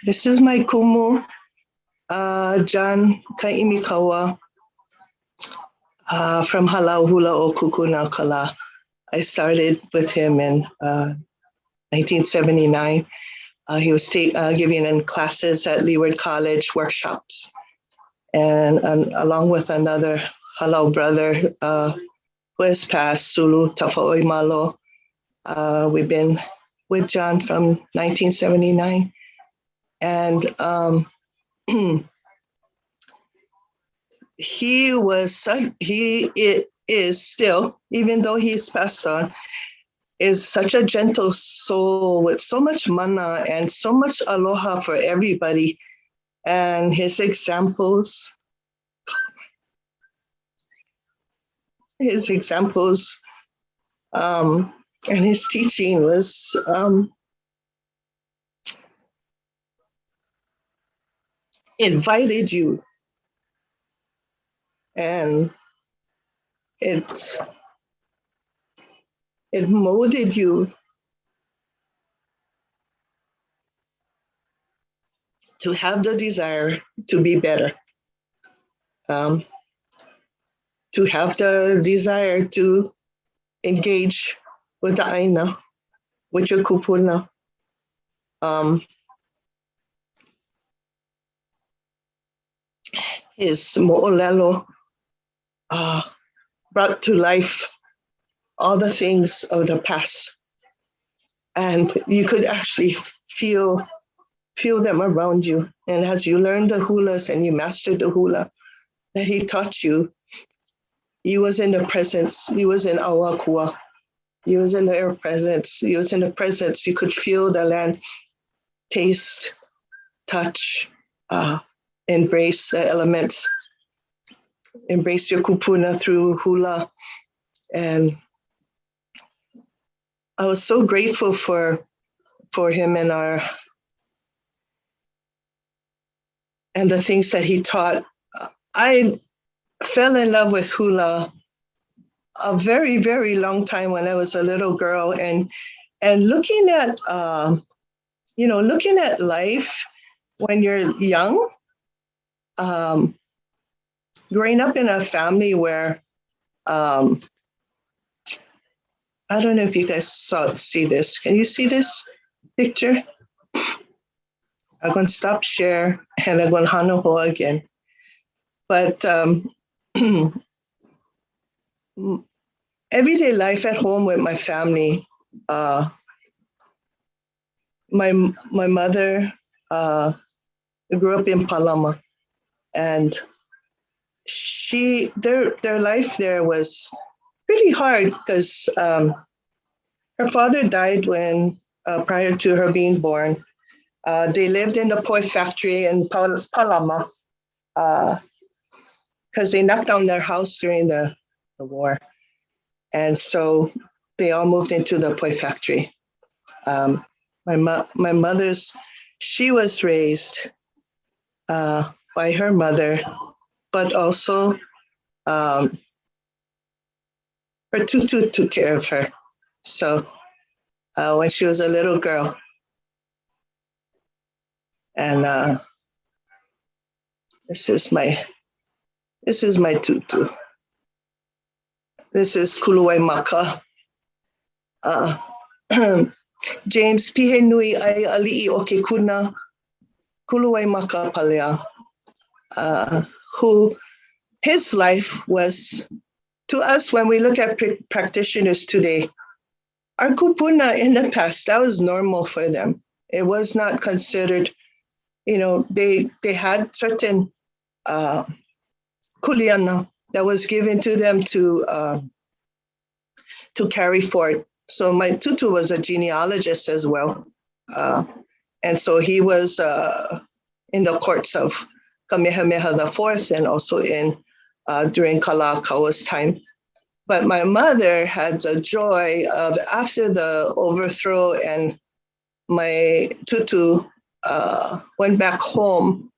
This is my kumu, John Kaimikawa, from Halau Hula o Kūpuna Kala. I started with him in 1979. He was giving in classes at Leeward College, workshops. And along with another Halau brother who has passed, Sulu Tafa'oi Malo. We've been with John from 1979. And he is still, even though he's passed on, is such a gentle soul with so much mana and so much aloha for everybody. And his examples, and his teaching was invited you, and it molded you to have the desire to be better, to have the desire to engage with the aina, with your Kūpuna. His mo'olelo brought to life all the things of the past. And you could actually feel them around you. And as you learned the hulas and you mastered the hula that he taught you, you was in the presence, you was in awakua, you was in their presence, you was in the presence, you could feel the land, taste, touch, embrace the elements, embrace your Kūpuna through hula. And I was so grateful for him and the things that he taught. I fell in love with hula a very, very long time when I was a little girl, and looking at looking at life when you're young, growing up in a family where I don't know if you guys see this. Can you see this picture? I'm going to stop share and I'm going to hano again. But everyday life at home with my family, my mother grew up in Palama, and their life there was pretty hard because her father died when prior to her being born. They lived in the poi factory in Palama because they knocked down their house during the war. And so they all moved into the poi factory. My mother's, she was raised by her mother, but also her tutu took care of her. So when she was a little girl, and this is my tutu. This is Kuluwai Maka. James Pihe Nui Ai Ali'i o Ke Kuna Kuluwai Maka Palea, who his life was, to us, when we look at practitioners today, our Kūpuna in the past, that was normal for them. It was not considered, they had certain kuleana that was given to them to carry forth. So my tutu was a genealogist as well. And so he was in the courts of Kamehameha IV and also during Kalakaua time. But my mother had the joy of, after the overthrow and my tutu went back home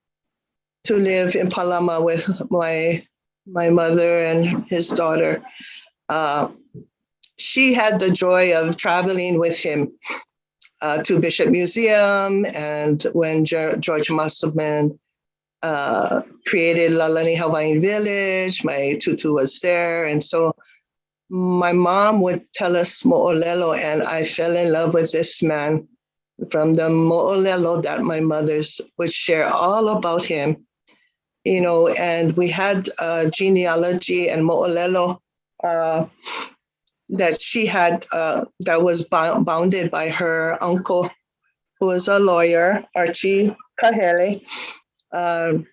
to live in Palama with my mother and his daughter, she had the joy of traveling with him to Bishop Museum, and when George Musselman created Lalani Hawaiian Village, my tutu was there. And so my mom would tell us mo'olelo, and I fell in love with this man from the mo'olelo that my mothers would share all about him, and we had genealogy and mo'olelo that she had that was bounded by her uncle, who was a lawyer, Archie Kahele, of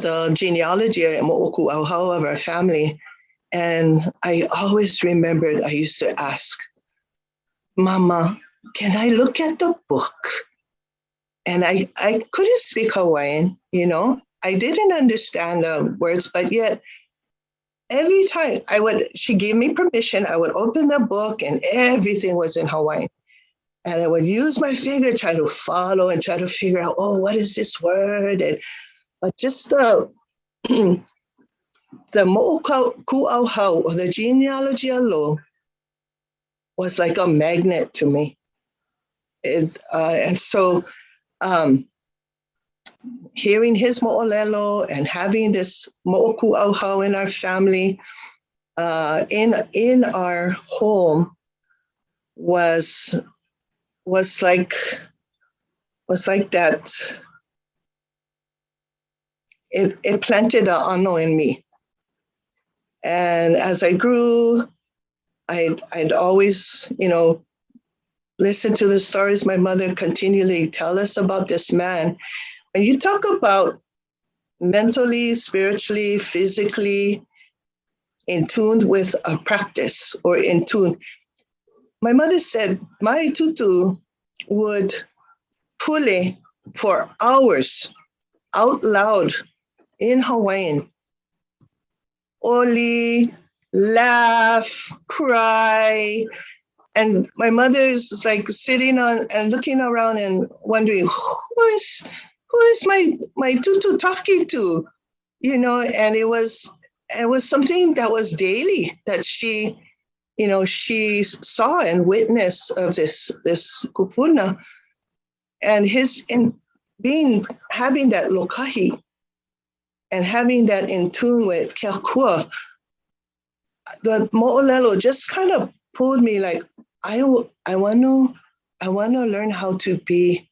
the genealogy of our family. And I always remembered, I used to ask, Mama, can I look at the book? And I couldn't speak Hawaiian, I didn't understand the words, but yet every time she gave me permission, I would open the book and everything was in Hawaiian. And I would use my finger, try to follow and try to figure out, what is this word? But just the mo'oku'auhau, or the genealogy alone, was like a magnet to me. And so hearing his mo'olelo and having this mo'oku'auhau in our family, in our home was like that. It planted an ano in me, and as I grew, I'd always, listen to the stories my mother continually tell us about this man. And you talk about mentally, spiritually, physically in tune with a practice or in tune. My mother said my tutu would pule for hours out loud in Hawaiian. Oli, laugh, cry. And my mother is like sitting on and looking around and wondering, who is my tutu talking to? And it was something that was daily that she saw and witnessed of this Kūpuna, and having that lokahi and having that in tune with Kia Kua, the mo'olelo just kind of pulled me like, I want to learn how to be.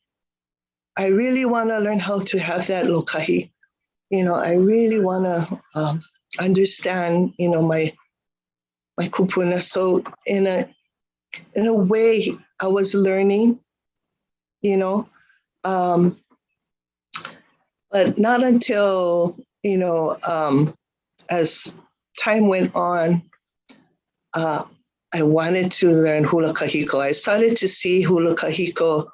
I really want to learn how to have that lokahi. I really want to understand, my Kūpuna. So in a way, I was learning, but not until, as time went on, I wanted to learn hula kahiko. I started to see hula kahiko,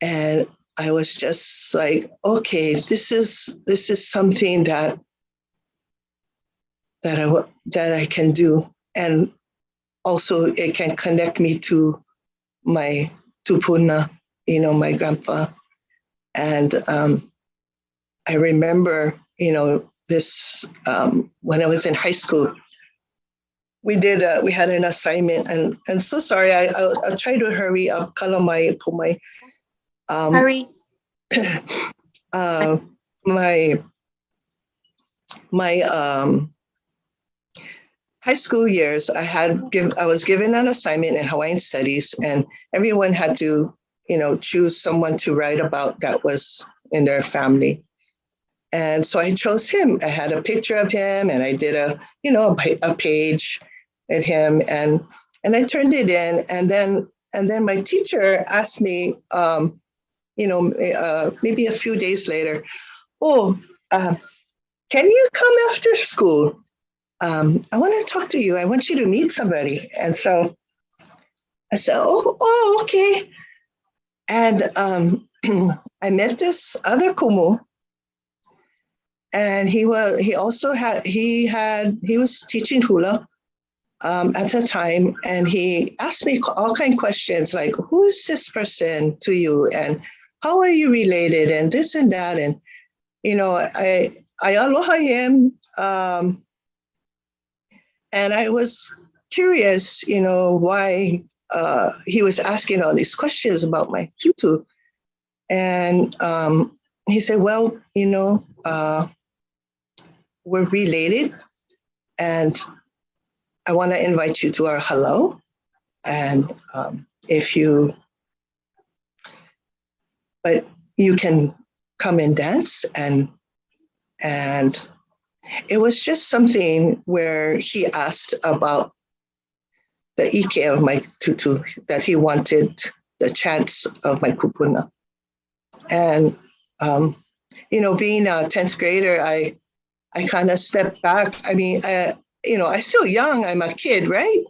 and I was just like, okay, this is something that I can do, and also it can connect me to my tupuna, my grandpa. And I remember, this when I was in high school. We had an assignment, and so sorry, I'll try to hurry up. Kalamai Pōmai. Hurry. My high school years, I was given an assignment in Hawaiian studies, and everyone had to, choose someone to write about that was in their family. And so I chose him. I had a picture of him, and I did a page at him, and I turned it in, and then my teacher asked me, maybe a few days later, can you come after school? I want to talk to you. I want you to meet somebody. And so I said, oh, okay. And I met this other kumu, and he was teaching hula at the time, and he asked me all kinds of questions like, who is this person to you, and how are you related, and this and that, and I aloha him, and I was curious, why he was asking all these questions about my tutu, and he said, well, we're related, and I want to invite you to our halau, and but you can come and dance, and it was just something where he asked about the ike of my tutu, that he wanted the chants of my kupuna. And, being a 10th grader, I kind of stepped back. I mean, I'm still young, I'm a kid, right?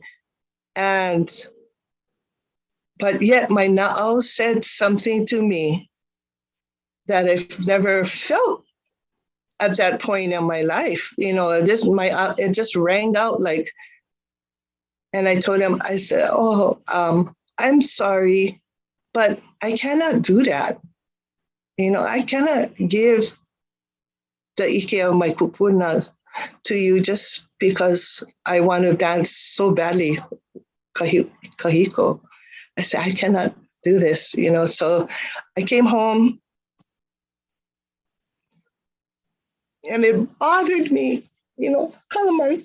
But yet my na'au said something to me that I've never felt at that point in my life. It just rang out like, and I told him, I said, I'm sorry, but I cannot do that. I cannot give the ike of my kupuna to you just because I want to dance so badly, kahiko. I said, I cannot do this, So I came home, and it bothered me, calamari.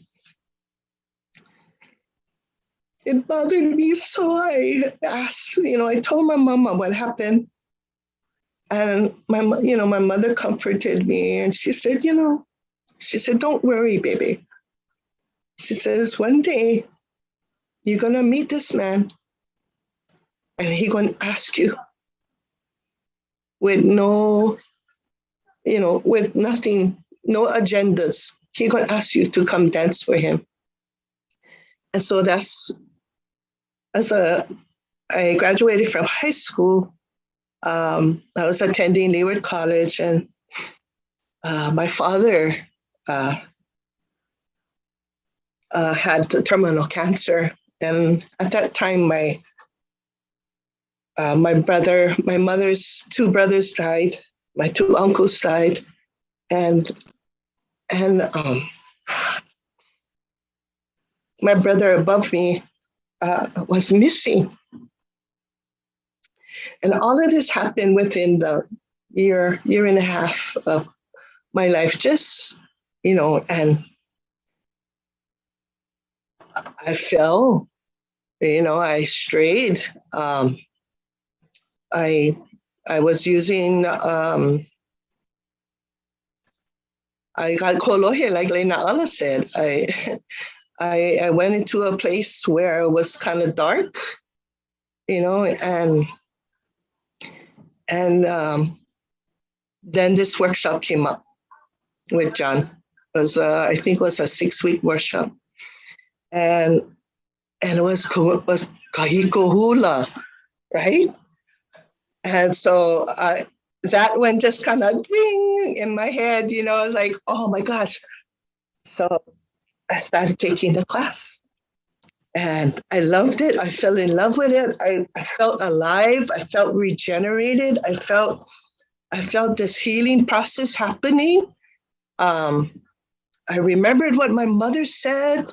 it bothered me. So I asked, I told my mama what happened. And my mother comforted me, and she said, don't worry, baby. She says, one day you're going to meet this man and he's going to ask you with with nothing, no agendas. He's going to ask you to come dance for him. And so I graduated from high school. I was attending Leeward College, and my father had terminal cancer. And at that time, my mother's two brothers died, my two uncles died, and my brother above me was missing. And all of this happened within the year and a half of my life, and I fell, I strayed. I was using, I got kolohe, like Leināʻala said. I went into a place where it was kind of dark, and then this workshop came up with John. I think it was a 6-week workshop. And it was kahiko hula, right? And so that one just kind of ding in my head, I was like, oh my gosh. So I started taking the class. And I loved it. I fell in love with it. I felt alive. I felt regenerated. I felt this healing process happening. I remembered what my mother said.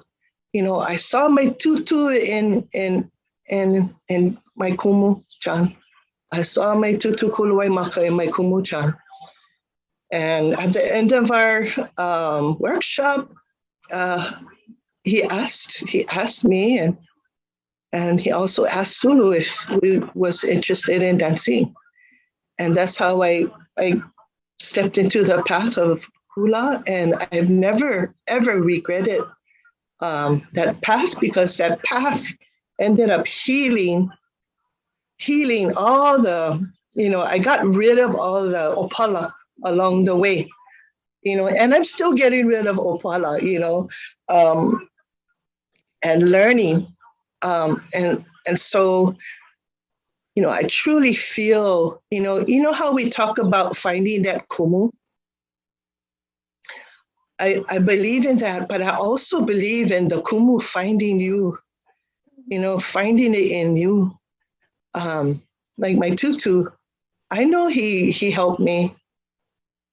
I saw my tutu in my kumu-chan. I saw my tutu kuluwai maka in my kumu-chan. And at the end of our workshop, he asked me, and he also asked Sulu if we was interested in dancing. And that's how I stepped into the path of hula, and I've never, ever regretted that path, because that path ended up healing all the, I got rid of all the opala along the way, and I'm still getting rid of opala, and learning. And so, I truly feel, how we talk about finding that kumu. I believe in that, but I also believe in the kumu finding you, finding it in you. Like my tutu, I know he helped me.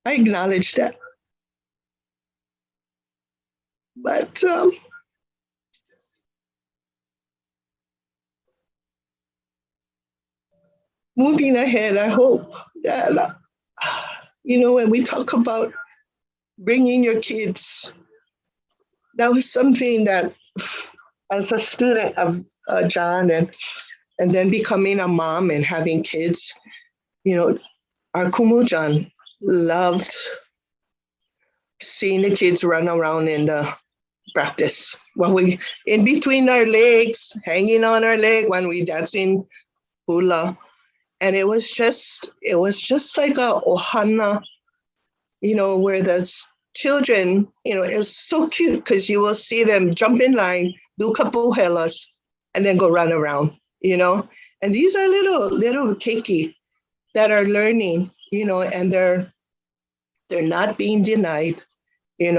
I acknowledge that. But moving ahead, I hope that, when we talk about bringing your kids, that was something that, as a student of John and then becoming a mom and having kids, our kumu-chan loved seeing the kids run around in the practice. When we, in between our legs, hanging on our leg when we dancing hula. And it was just like a ohana, where the children, it was so cute because you will see them jump in line, do capoeiras, and then go run around, And these are little keiki that are learning, and they're not being denied, and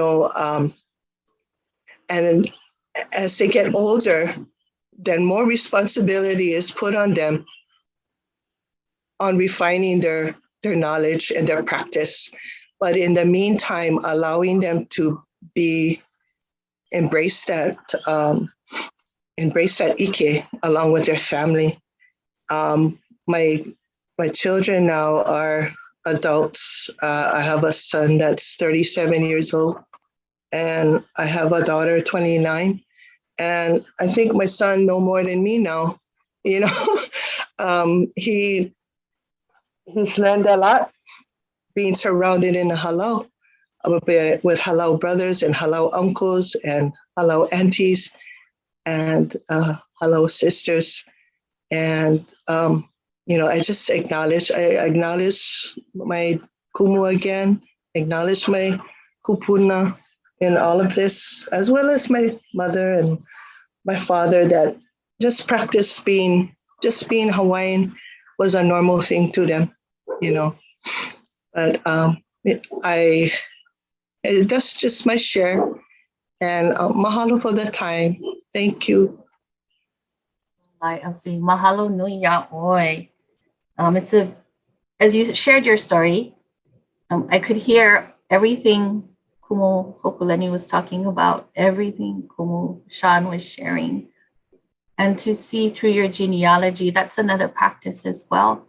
as they get older, then more responsibility is put on them on refining their knowledge and their practice. But in the meantime, allowing them to embrace that ike along with their family. My children now are adults. I have a son that's 37 years old, and I have a daughter, 29. And I think my son know more than me now. You know, he's learned a lot being surrounded in a halau with halau brothers and halau uncles and halau aunties and halau sisters. And, you know, I just acknowledge my kumu again, acknowledge my Kūpuna in all of this, as well as my mother and my father, that just practice being Hawaiian was a normal thing to them, you know. But that's just my share. And mahalo for the time. Thank you. Hi, Elsie. Mahalo nui yaʻoi. As you shared your story, I could hear everything Kumu Hokuleni was talking about, everything Kumu Chan was sharing. And to see through your genealogy, that's another practice as well.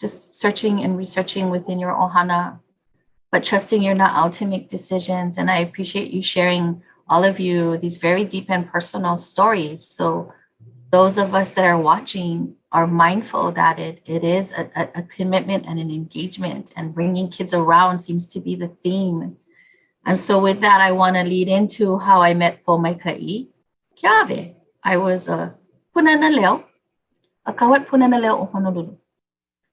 Just searching and researching within your ohana, but trusting you're not out to make decisions. And I appreciate you sharing, all of you, these very deep and personal stories. So those of us that are watching are mindful that it is a commitment and an engagement, and bringing kids around seems to be the theme. And so with that, I want to lead into how I met Pōmaikaʻi Keawe. I was a punana leo, a kawat punana leo o Honolulu.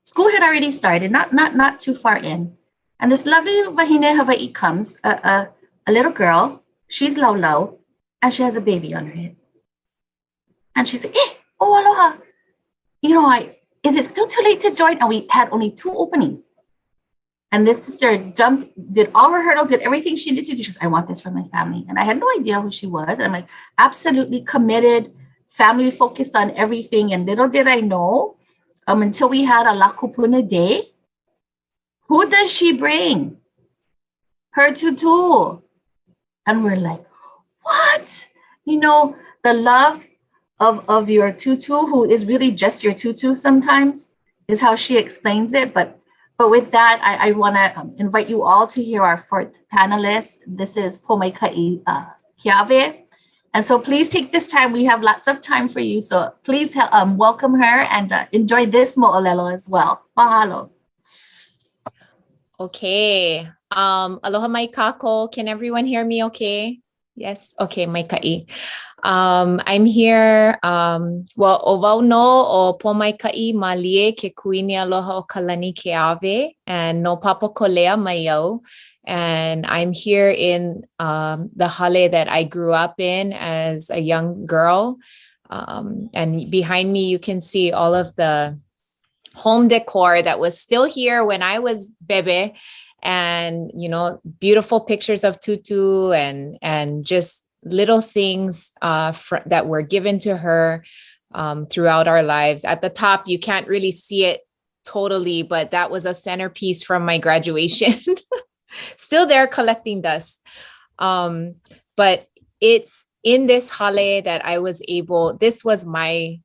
School had already started, not too far in. And this lovely wahine Hawaii comes, a little girl, she's lau, and she has a baby on her head. And she said, oh, aloha. You know, is it still too late to join? And we had only 2 openings. And this sister did all her hurdles, did everything she needed to do. She goes, I want this for my family. And I had no idea who she was. And I'm like, absolutely committed, family focused on everything. And little did I know, until we had a La Kūpuna day, who does she bring? Her tutu. And we're like, what? You know, the love of your tutu, who is really just your tutu sometimes, is how she explains it. But with that, I want to invite you all to hear our 4th panelist. This is Pōmaikaʻi Keawe. And so please take this time. We have lots of time for you. So please welcome her and enjoy this mo'olelo as well. Mahalo. Okay. Aloha mai kako. Can everyone hear me okay? Yes. Okay, Maikaʻi. I'm here. Well, o wau no o Pōmaikaʻi ma lie ke kuini aloha o Kalani Keawe, and no papa kolea mai au. And I'm here in the hale that I grew up in as a young girl. And behind me, you can see all of the home decor that was still here when I was bebe. And, you know, beautiful pictures of tutu and just little things that were given to her throughout our lives. At the top, you can't really see it totally, but that was a centerpiece from my graduation. Still there collecting dust. But it's in this hale that I was able, this was my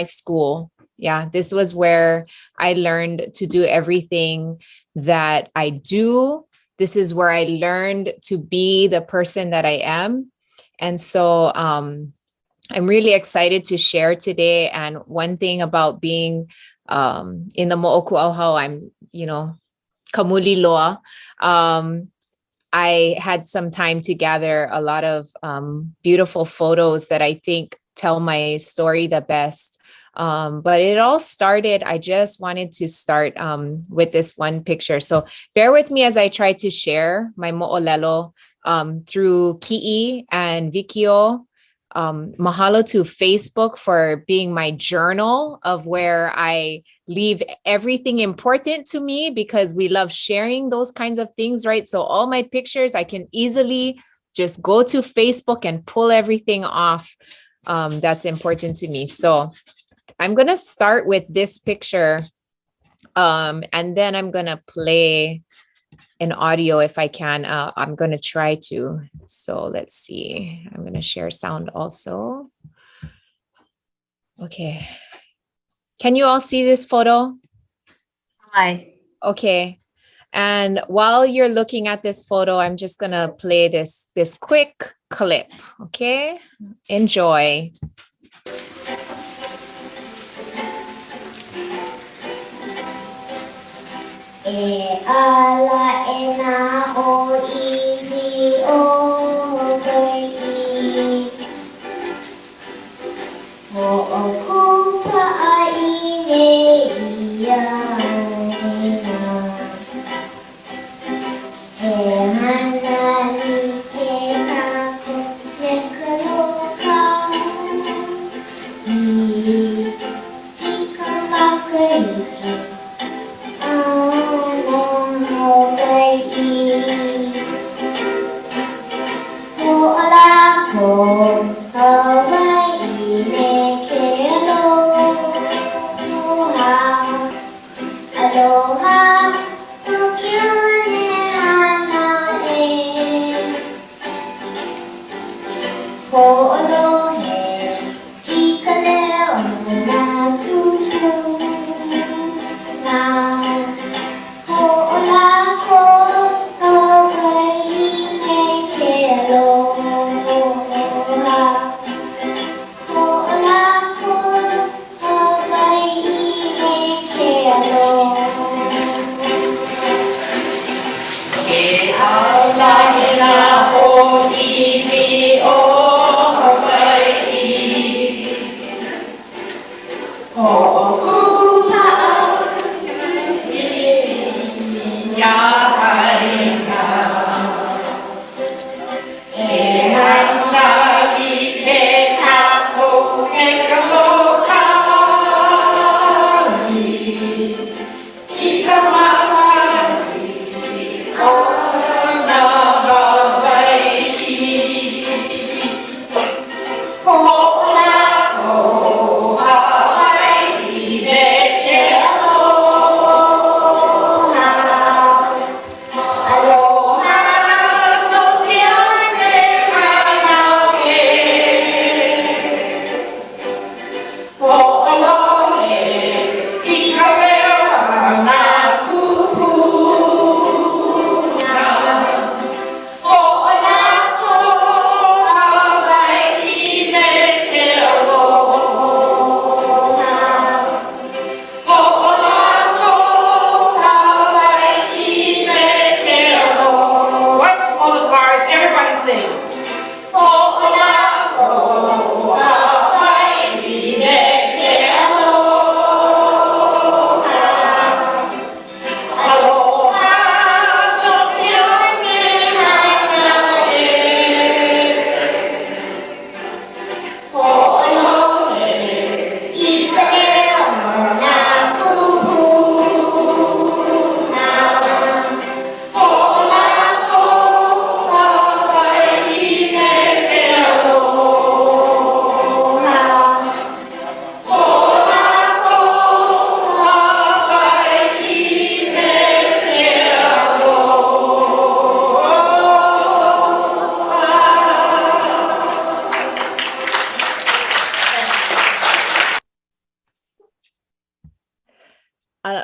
school. Yeah, this was where I learned to do everything that I do. This is where I learned to be the person that I am. And so I'm really excited to share today. And one thing about being in the mo'oku auhau, I'm, you know, kamuli loa. I had some time to gather a lot of beautiful photos that I think tell my story the best. But it all started, I just wanted to start with this one picture. So bear with me as I try to share my mo'olelo through Ki'i and Vikio. Mahalo to Facebook for being my journal of where I leave everything important to me, because we love sharing those kinds of things, right? So all my pictures, I can easily just go to Facebook and pull everything off that's important to me. So I'm going to start with this picture, and then I'm going to play an audio if I can. I'm going to try to. So let's see. I'm going to share sound also. Okay. Can you all see this photo? Hi. Okay. And while you're looking at this photo, I'm just gonna play this quick clip, okay? Enjoy. E ala e na o iwi o Hawaiʻi. Hoʻokupa a i ne ia e na. E hana ni ke kako me ka loka. I ka makariki.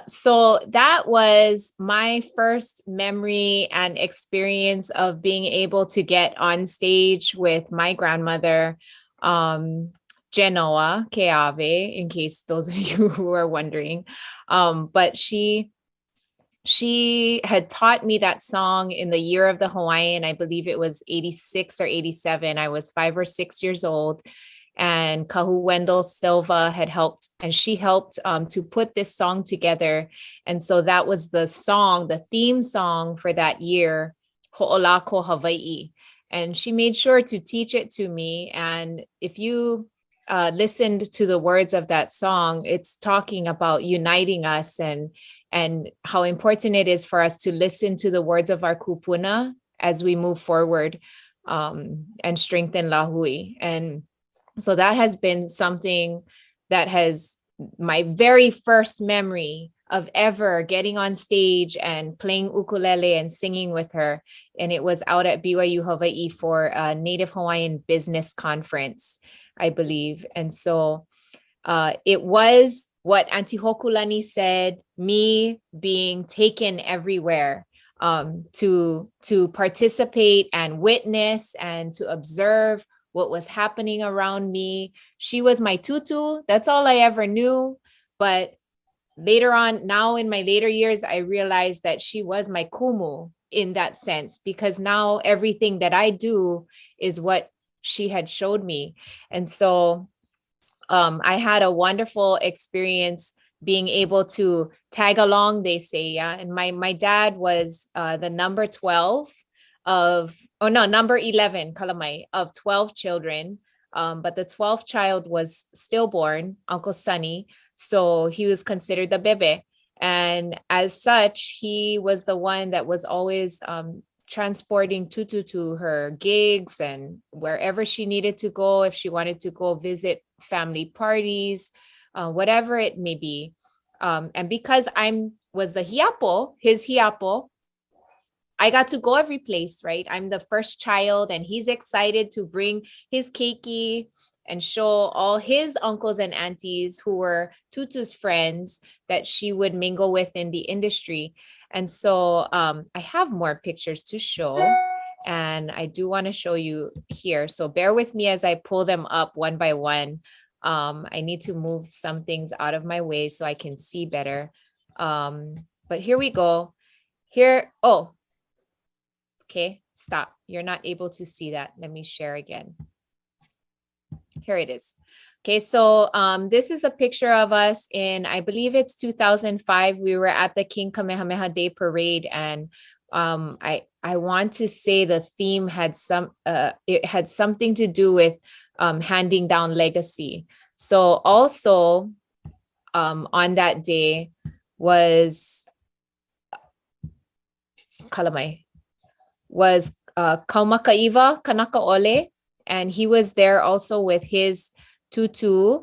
So that was my first memory and experience of being able to get on stage with my grandmother, Leināʻala Keawe, in case those of you who are wondering. But she had taught me that song in the year of the Hawaiian. I believe it was 86 or 87. I was 5 or 6 years old. And Kahu Wendell Silva had helped, and she helped to put this song together. And so that was the song, the theme song for that year, Ho'olako Hawaii. And she made sure to teach it to me. And if you listened to the words of that song, it's talking about uniting us and how important it is for us to listen to the words of our Kūpuna as we move forward and strengthen Lahui. And so that has been something that has my very first memory of ever getting on stage and playing ukulele and singing with her. And it was out at BYU Hawaii for a Native Hawaiian business conference, I believe. And so it was what Auntie Hōkōlani said, me being taken everywhere to participate and witness and to observe what was happening around me. She was my tutu. That's all I ever knew. But later on, now in my later years, I realized that she was my kumu in that sense, because now everything that I do is what she had showed me. And so I had a wonderful experience being able to tag along, they say, yeah. And my dad was the number 12 of, number 11, kalamai, of 12 children. But the 12th child was stillborn, Uncle Sonny. So he was considered the bebe. And as such, he was the one that was always transporting Tutu to her gigs and wherever she needed to go, if she wanted to go visit family parties, whatever it may be. And because was the hiapo, his hiapo, I got to go every place, right? I'm the first child and he's excited to bring his keiki and show all his uncles and aunties who were Tutu's friends that she would mingle with in the industry. And so I have more pictures to show, and I do want to show you here. So bear with me as I pull them up one by one. I need to move some things out of my way so I can see better. But here we go. Here, oh, okay, stop. You're not able to see that. Let me share again. Here it is. Okay, so this is a picture of us in, I believe it's 2005. We were at the King Kamehameha Day Parade, and I want to say the theme had it had something to do with handing down legacy. So also on that day was Kalamai, was Kaumakaiva Kanakaole, and he was there also with his tutu.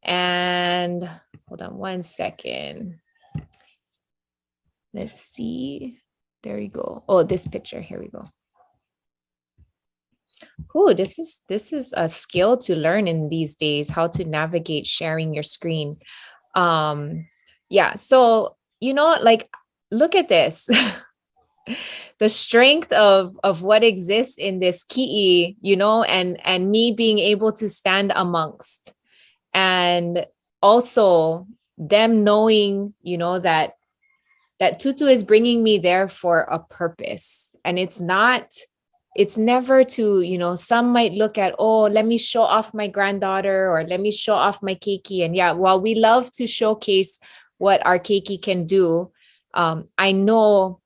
And hold on one second. Let's see. There we go. Oh, this picture. Here we go. Ooh, this is a skill to learn in these days, how to navigate sharing your screen. Yeah, so like, look at this. The strength of what exists in this ki'i, and me being able to stand amongst, and also them knowing, that tutu is bringing me there for a purpose. And it's never to, some might look at, oh, let me show off my granddaughter, or let me show off my keiki. And yeah, while we love to showcase what our keiki can do, I know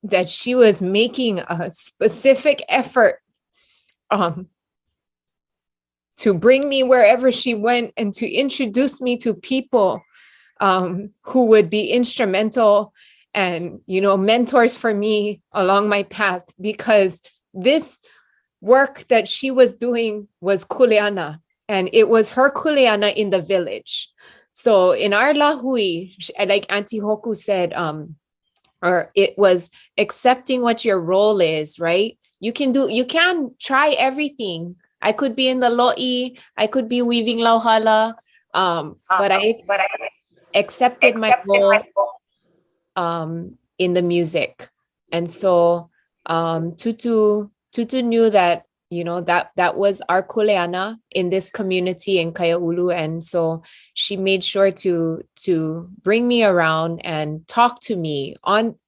that she was making a specific effort to bring me wherever she went and to introduce me to people who would be instrumental and, mentors for me along my path, because this work that she was doing was kuleana, and it was her kuleana in the village. So in our lahui, like Auntie Hoku said, or it was accepting what your role is, right? You can try everything. I could be in the lo'i, I could be weaving lauhala, but I accepted my role in the music. And so Tutu knew that, that was our kuleana in this community in Kaiaulu. And so she made sure to bring me around and talk to me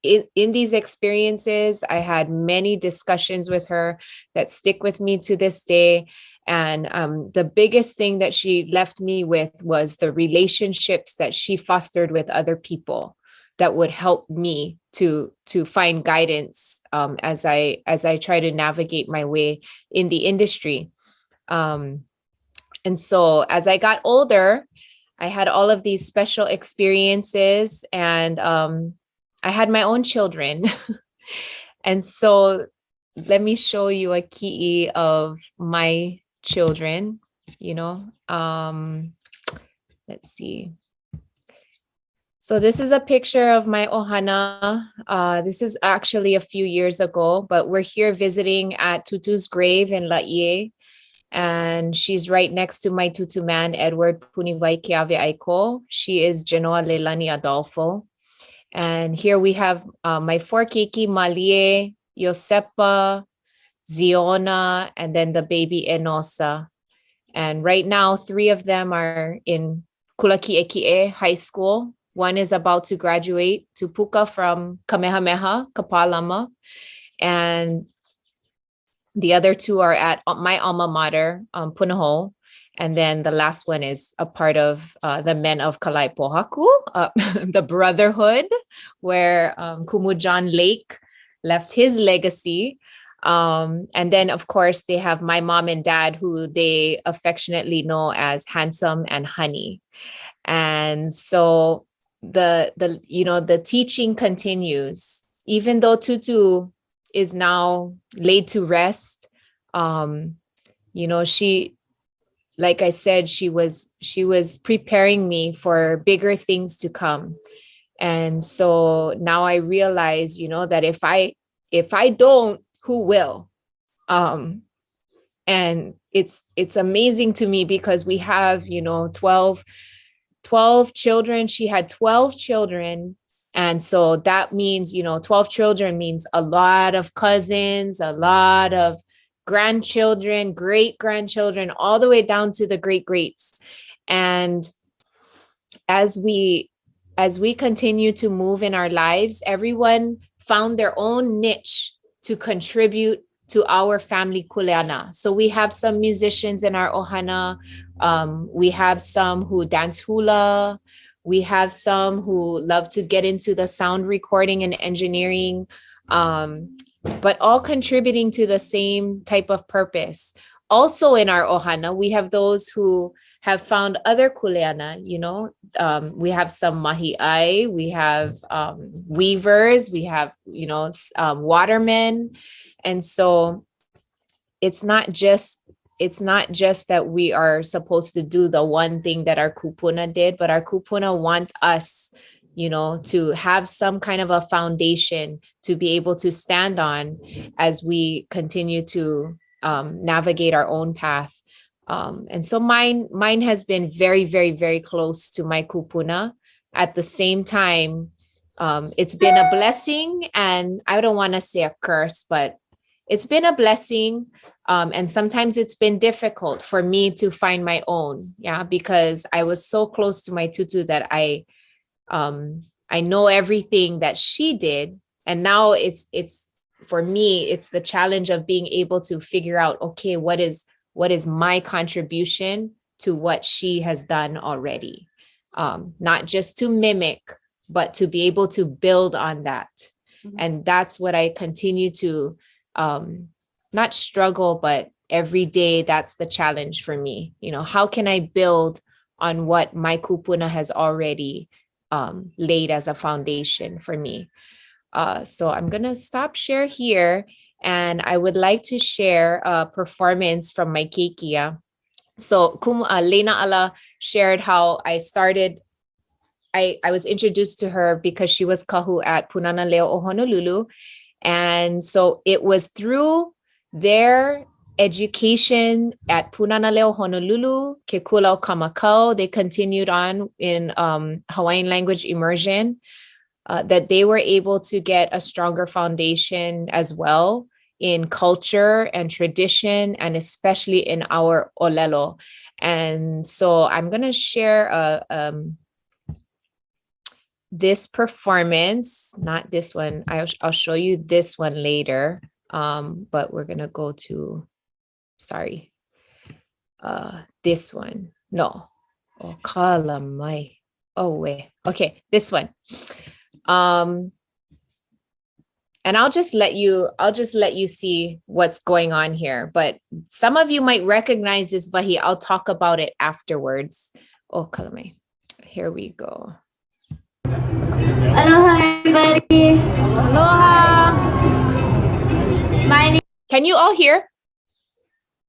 in these experiences. I had many discussions with her that stick with me to this day. And the biggest thing that she left me with was the relationships that she fostered with other people that would help me to find guidance as I try to navigate my way in the industry. And so as I got older, I had all of these special experiences, and I had my own children. And so let me show you a ki'i of my children, let's see. So this is a picture of my ohana. This is actually a few years ago, but we're here visiting at Tutu's grave in Laie. And she's right next to my tutu man, Edward Puniwai Keawe Aiko. She is Genoa Leilani Adolfo. And here we have my four keiki, Malie, Yosepa, Ziona, and then the baby Enosa. And right now, 3 of them are in Kulaki'eki'e High School. One is about to graduate to Puka from Kamehameha, Kapalama. And the other 2 are at my alma mater, Punahou. And then the last one is a part of the Men of Kalai Pohaku, the Brotherhood, where Kumujan Lake left his legacy. And then, of course, they have my mom and dad, who they affectionately know as Handsome and Honey. And so the teaching continues, even though Tutu is now laid to rest. She, like I said, she was preparing me for bigger things to come. And so now I realize, that if I don't, who will? And it's amazing to me because we have, 12 children. She had 12 children. And so that means, 12 children means a lot of cousins, a lot of grandchildren, great-grandchildren, all the way down to the great-greats. And as we continue to move in our lives, everyone found their own niche to contribute to our family kuleana. So we have some musicians in our ohana. We have some who dance hula. We have some who love to get into the sound recording and engineering, but all contributing to the same type of purpose. Also in our ohana, we have those who have found other kuleana, we have some mahi'ai, we have weavers, we have, watermen. And so it's not just that we are supposed to do the one thing that our Kūpuna did, but our Kūpuna wants us, to have some kind of a foundation to be able to stand on as we continue to navigate our own path. And so mine has been very, very, very close to my Kūpuna. At the same time, it's been a blessing, and I don't want to say a curse, but it's been a blessing. And sometimes it's been difficult for me to find my own, because I was so close to my tutu that I know everything that she did. And now it's for me, it's the challenge of being able to figure out, okay, what is my contribution to what she has done already? Not just to mimic, but to be able to build on that. Mm-hmm. And that's what I continue to not struggle, but every day that's the challenge for me. How can I build on what my Kūpuna has already laid as a foundation for me? So I'm going to stop share here. And I would like to share a performance from my keikia. So Leināʻala shared how I started. I was introduced to her because she was kahu at Punana Leo o Honolulu. And so it was through their education at Punana Leo Honolulu, Ke Kulau Kamakau. They continued on in Hawaiian language immersion, that they were able to get a stronger foundation as well in culture and tradition, and especially in our olelo. And so I'm going to share this performance, not this one. I'll show you this one later. But we're going to go to, this one. No. Oh, kalamai. Oh, wait. Okay, this one. And I'll just let you see what's going on here. But some of you might recognize this vahi. I'll talk about it afterwards. Oh, kalamai. Here we go. Aloha, everybody. Aloha. My Can you all hear?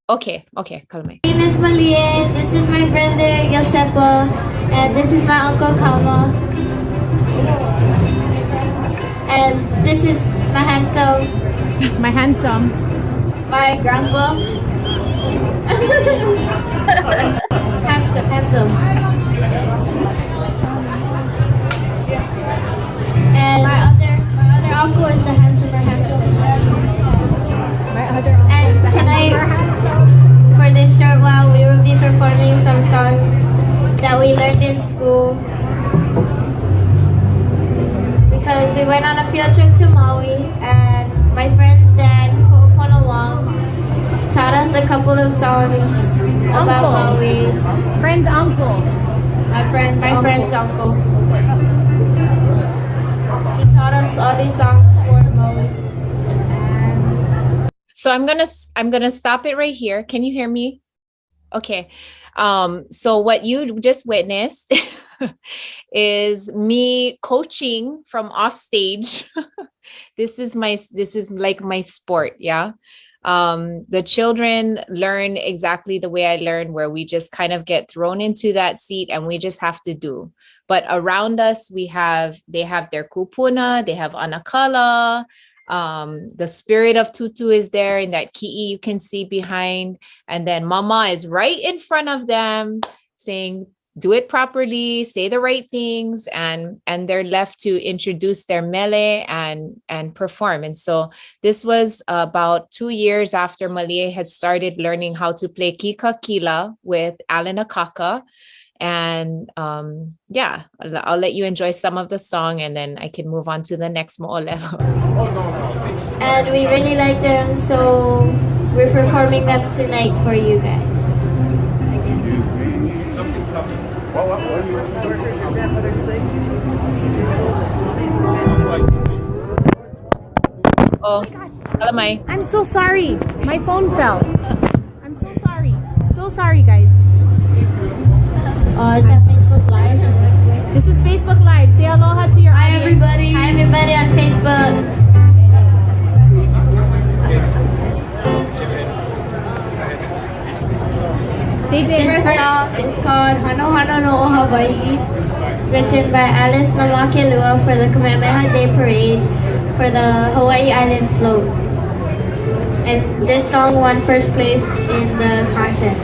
Okay, kalamai. name is Malie. This is my brother Yosepa, and this is my uncle Kama. And this is my handsome. My handsome. My grandpa. Handsome. And my other uncle is the handsomer handsome. And tonight, for this short while, we will be performing some songs that we learned in school. Because we went on a field trip to Maui, and my friend's dad, Hōkōlani, taught us a couple of songs about Maui. Friend's uncle. My friend's uncle. He taught us all these songs for Maui. So I'm gonna stop it right here. Can you hear me? Okay. So what you just witnessed is me coaching from off stage. This is like my sport. Yeah. The children learn exactly the way I learn, where we just kind of get thrown into that seat and we just have to do. But around us, they have their Kūpuna, they have Anakala, the spirit of Tutu is there in that ki'i you can see behind. And then Mama is right in front of them saying, do it properly, say the right things, and they're left to introduce their mele and perform. And so this was about 2 years after Malie had started learning how to play Kika Kila with Alan Akaka. And yeah, I'll let you enjoy some of the song, and then I can move on to the next mo'olelo. And we really like them, so we're performing them tonight for you guys. Oh, calamay. I'm so sorry. My phone fell. I'm so sorry. So sorry, guys. Is that Facebook Live? This is Facebook Live. Say aloha to your audience. Everybody. Hi, everybody on Facebook. This song is called Hano Hano no o Hawaii, written by Alice Namakelua for the Kamehameha Day Parade for the Hawaii Island Float. And this song won first place in the contest.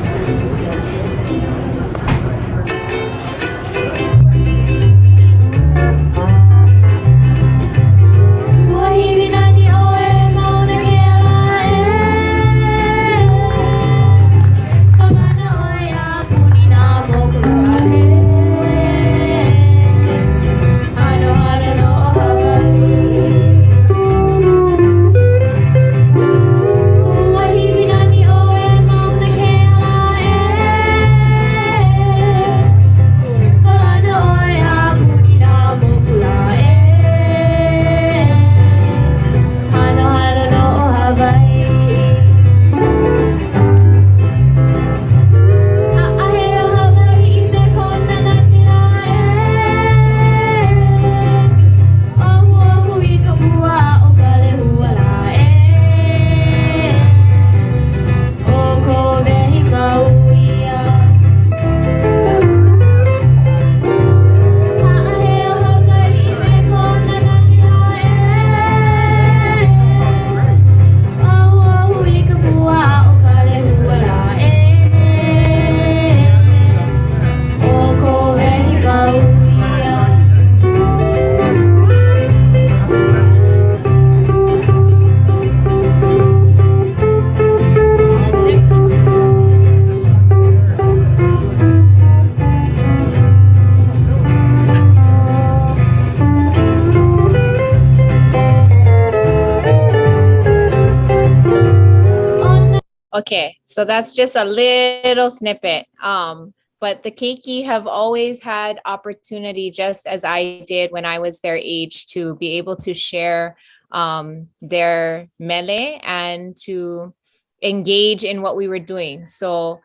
Okay, so that's just a little snippet. But the keiki have always had opportunity, just as I did when I was their age, to be able to share their mele and to engage in what we were doing. So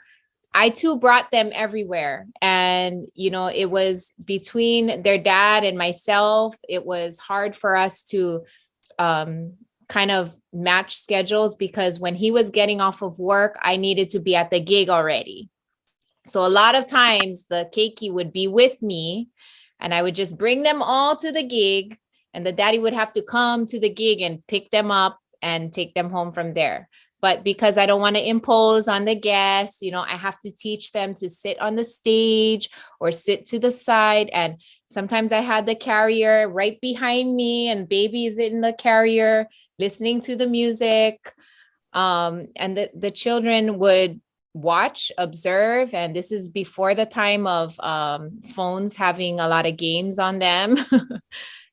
I too brought them everywhere. And, you know, it was between their dad and myself, it was hard for us to kind of match schedules, because when he was getting off of work, I needed to be at the gig already. So a lot of times the keiki would be with me and I would just bring them all to the gig, and the daddy would have to come to the gig and pick them up and take them home from there. But because I don't want to impose on the guests, you know, I have to teach them to sit on the stage or sit to the side. And sometimes I had the carrier right behind me and babies in the carrier listening to the music. And the children would watch, observe. And this is before the time of phones having a lot of games on them.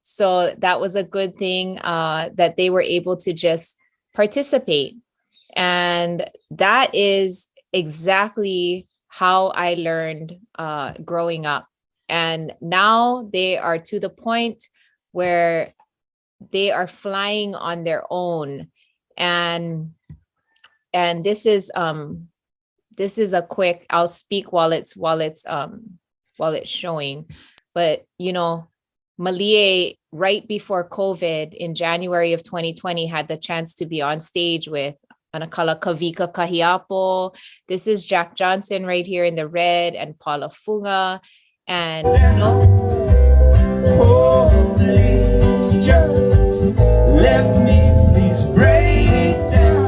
So that was a good thing that they were able to just participate. And that is exactly how I learned growing up. And now they are to the point where they are flying on their own. And this is a quick, I'll speak while it's showing. But you know, Malie, right before COVID in January of 2020, had the chance to be on stage with Anakala Kavika Kahiapo. This is Jack Johnson right here in the red, and Paula Funga. And oh, please just let me please break down.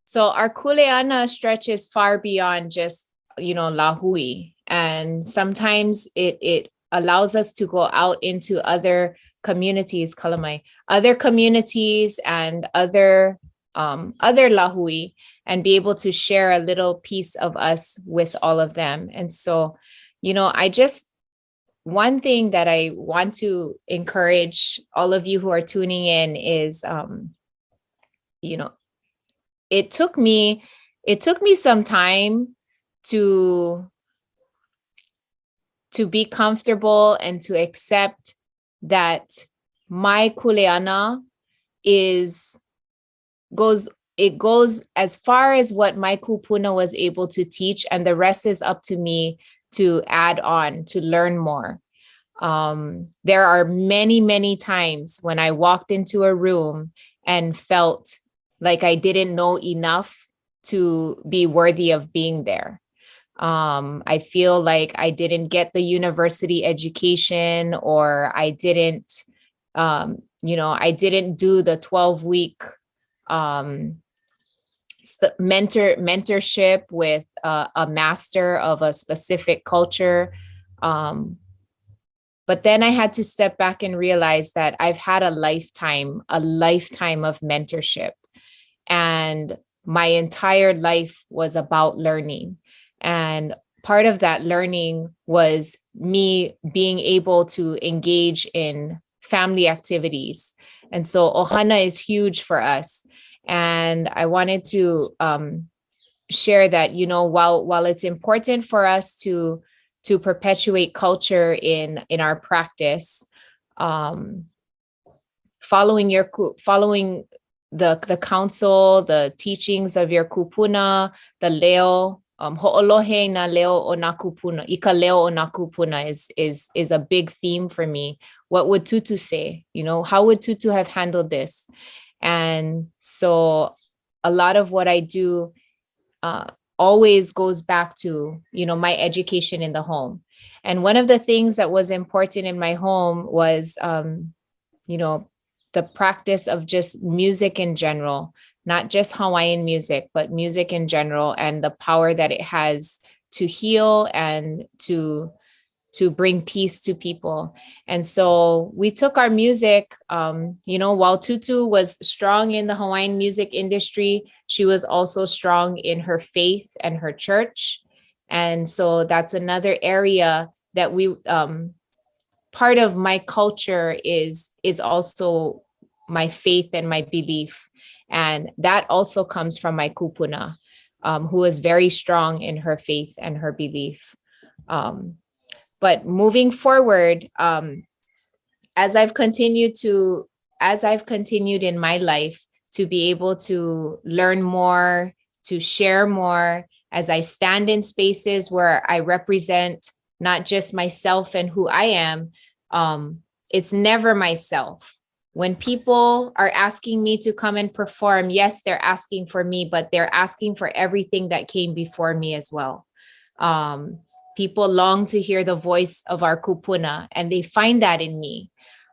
So our kuleana stretches far beyond just, you know, lahui. And sometimes it allows us to go out into other communities, kalamai, other communities and other lahui, and be able to share a little piece of us with all of them. And so, you know, one thing that I want to encourage all of you who are tuning in is, you know, it took me some time to be comfortable and to accept that my kuleana goes as far as what my Kūpuna was able to teach, and the rest is up to me to add on, to learn more. There are many, many times when I walked into a room and felt like I didn't know enough to be worthy of being there. I feel like I didn't get the university education, or I didn't, I didn't do the 12-week mentorship with a master of a specific culture. But then I had to step back and realize that I've had a lifetime of mentorship. And my entire life was about learning. And part of that learning was me being able to engage in family activities. And so Ohana is huge for us. And I wanted to share that, you know, while it's important for us to perpetuate culture in our practice, following the counsel, the teachings of your Kūpuna, the leo, ho'olohe na leo o na Kūpuna, ika leo o na Kūpuna is a big theme for me. What would Tutu say? You know, how would Tutu have handled this? And so a lot of what I do always goes back to, you know, my education in the home. And one of the things that was important in my home was, you know, the practice of just music in general, not just Hawaiian music, but music in general, and the power that it has to heal and to bring peace to people. And so we took our music, you know, while Tutu was strong in the Hawaiian music industry, she was also strong in her faith and her church. And so that's another area that we, part of my culture is also my faith and my belief. And that also comes from my Kūpuna, who is very strong in her faith and her belief. But moving forward, as I've continued in my life to be able to learn more, to share more, as I stand in spaces where I represent not just myself and who I am, it's never myself. when people are asking me to come and perform, yes, they're asking for me, but they're asking for everything that came before me as well. People long to hear the voice of our Kūpuna, and they find that in me.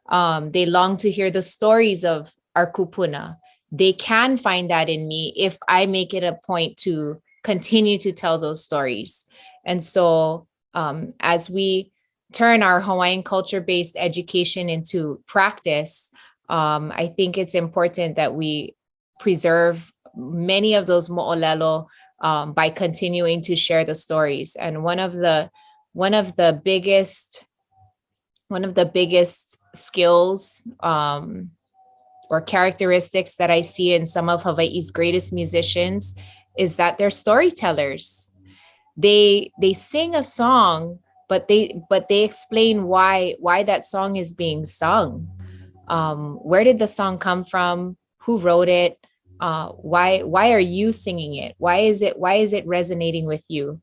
They long to hear the stories of our Kūpuna. They can find that in me if I make it a point to continue to tell those stories. And so as we turn our Hawaiian culture-based education into practice, I think it's important that we preserve many of those mo'olelo by continuing to share the stories. And one of the biggest skills or characteristics that I see in some of Hawaii's greatest musicians is that they're storytellers. They sing a song, but they explain why that song is being sung. Where did the song come from? Who wrote it? Why are you singing it? Why is it resonating with you?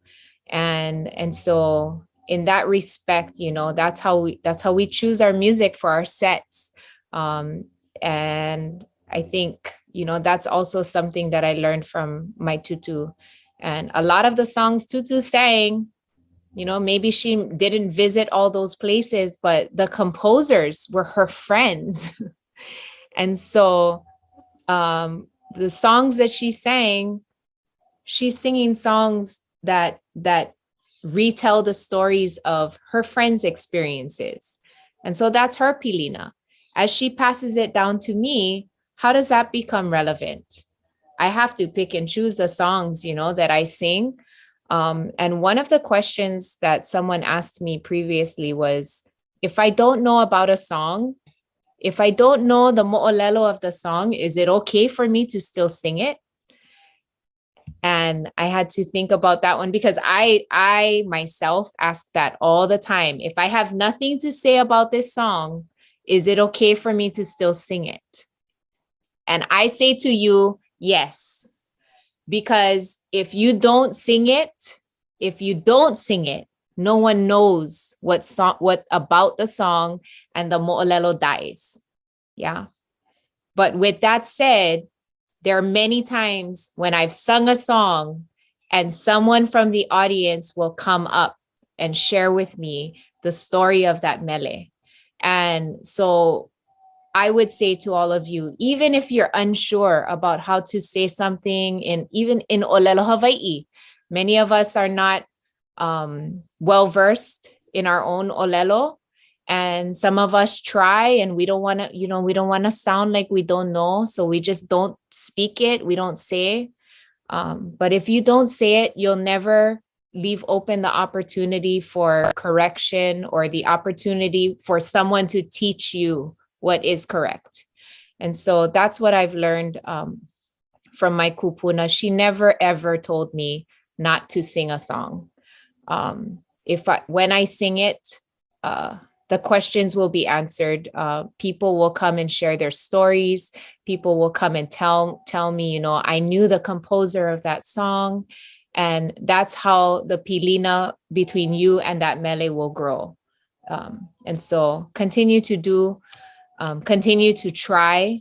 And so in that respect, you know, that's how we choose our music for our sets. And I think, you know, that's also something that I learned from my tutu. And a lot of the songs Tutu sang, you know, maybe she didn't visit all those places, but the composers were her friends. And so the songs that she sang, she's singing songs that retell the stories of her friends' experiences. And so that's her pilina. As she passes it down to me, how does that become relevant? I have to pick and choose the songs, you know, that I sing. And one of the questions that someone asked me previously was, if I don't know about a song, if I don't know the mo'olelo of the song, is it okay for me to still sing it? And I had to think about that one because I myself ask that all the time. If I have nothing to say about this song, is it okay for me to still sing it? And I say to you, yes, because if you don't sing it, no one knows what about the song, and the mo'olelo dies. Yeah. But with that said, there are many times when I've sung a song and someone from the audience will come up and share with me the story of that mele. And so I would say to all of you, even if you're unsure about how to say something, even in Olelo Hawaii, many of us are not well-versed in our own Olelo. And some of us try, and we don't want to sound like we don't know. So we just don't speak it. We don't say. But if you don't say it, you'll never leave open the opportunity for correction or the opportunity for someone to teach you what is correct. And so that's what I've learned from my Kūpuna. She never, ever told me not to sing a song. When I sing it, the questions will be answered. People will come and share their stories. People will come and tell me, you know, I knew the composer of that song. And that's how the pilina between you and that mele will grow. And so continue to try,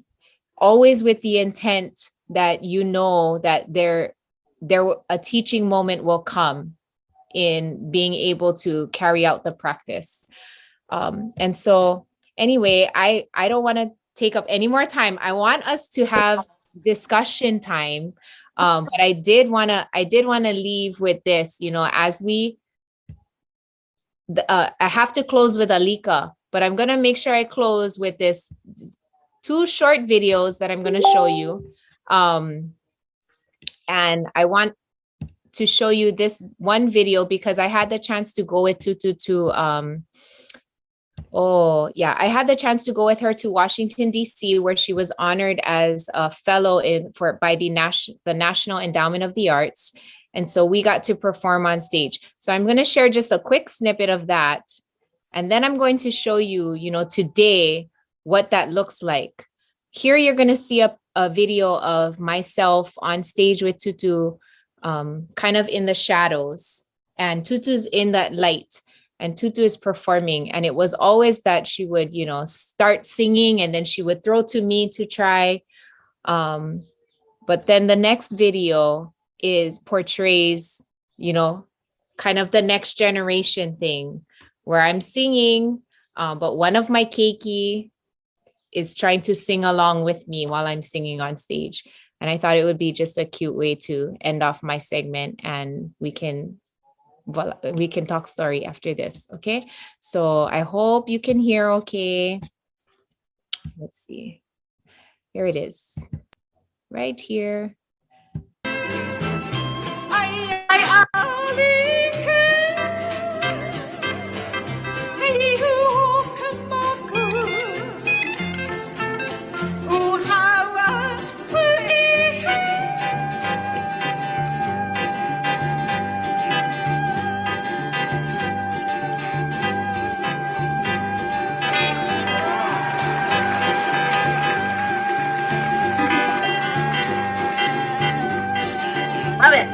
always with the intent that you know that there a teaching moment will come in being able to carry out the practice. And so anyway, I don't want to take up any more time. I want us to have discussion time. But I did want to leave with this, you know, as I have to close with Alika, but I'm going to make sure I close with this 2 short videos that I'm going to show you. And I want to show you this one video because I had the chance to go with Tutu to, I had the chance to go with her to Washington, D.C., where she was honored as a fellow by the National Endowment of the Arts. And so we got to perform on stage. So I'm going to share just a quick snippet of that. And then I'm going to show you, you know, today, what that looks like. Here you're going to see a video of myself on stage with Tutu, kind of in the shadows. And Tutu's in that light. and Tutu is performing. And it was always that she would, you know, start singing and then she would throw to me to try. But then the next video portrays, you know, kind of the next generation thing where I'm singing, but one of my keiki is trying to sing along with me while I'm singing on stage. And I thought it would be just a cute way to end off my segment, and we can talk story after this. Okay. So I hope you can hear okay. Let's see. Here it is. Right here. Love it.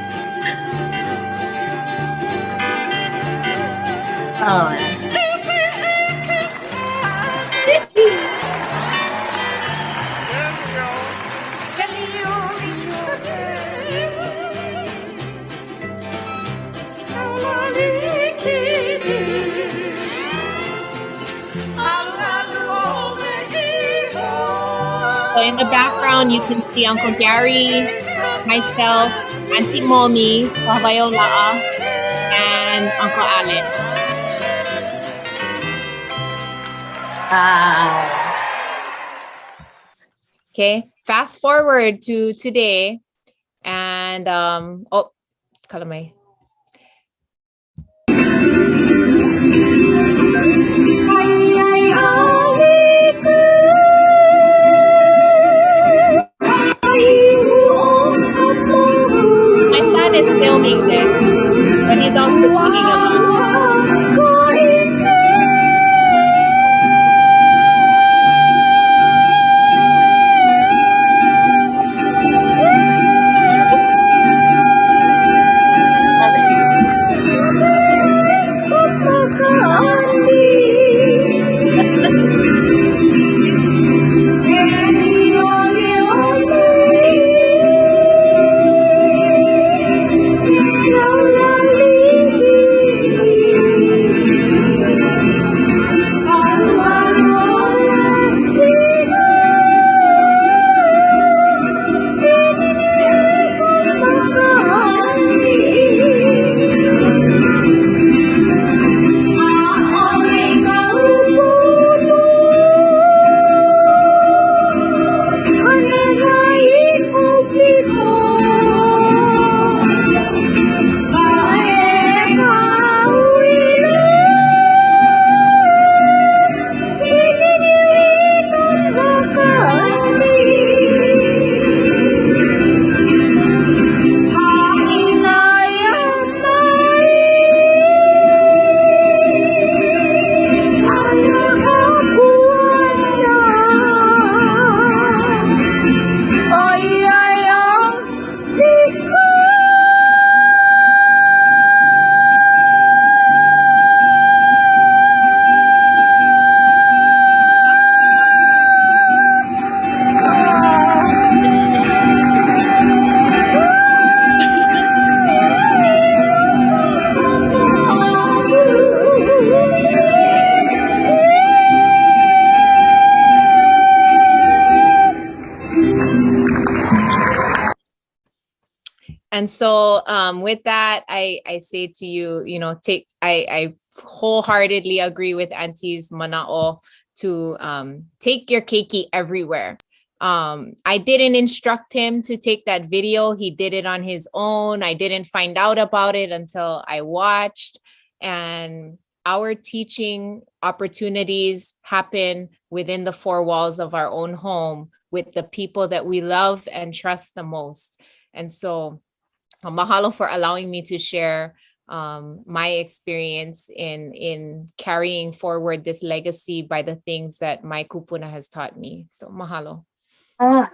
Oh. So in the background, you can see Uncle Gary, myself, Auntie Mommy, Wahaiola, and Uncle Alex. Wow. Okay, fast forward to today, and kalamay. My son is filming this, but he's also singing along. And so with that, I say to you, you know, I wholeheartedly agree with Auntie's mana'o to take your keiki everywhere. I didn't instruct him to take that video. He did it on his own. I didn't find out about it until I watched. And our teaching opportunities happen within the four walls of our own home with the people that we love and trust the most. And so mahalo for allowing me to share my experience in carrying forward this legacy by the things that my kupuna has taught me. So mahalo. Oh,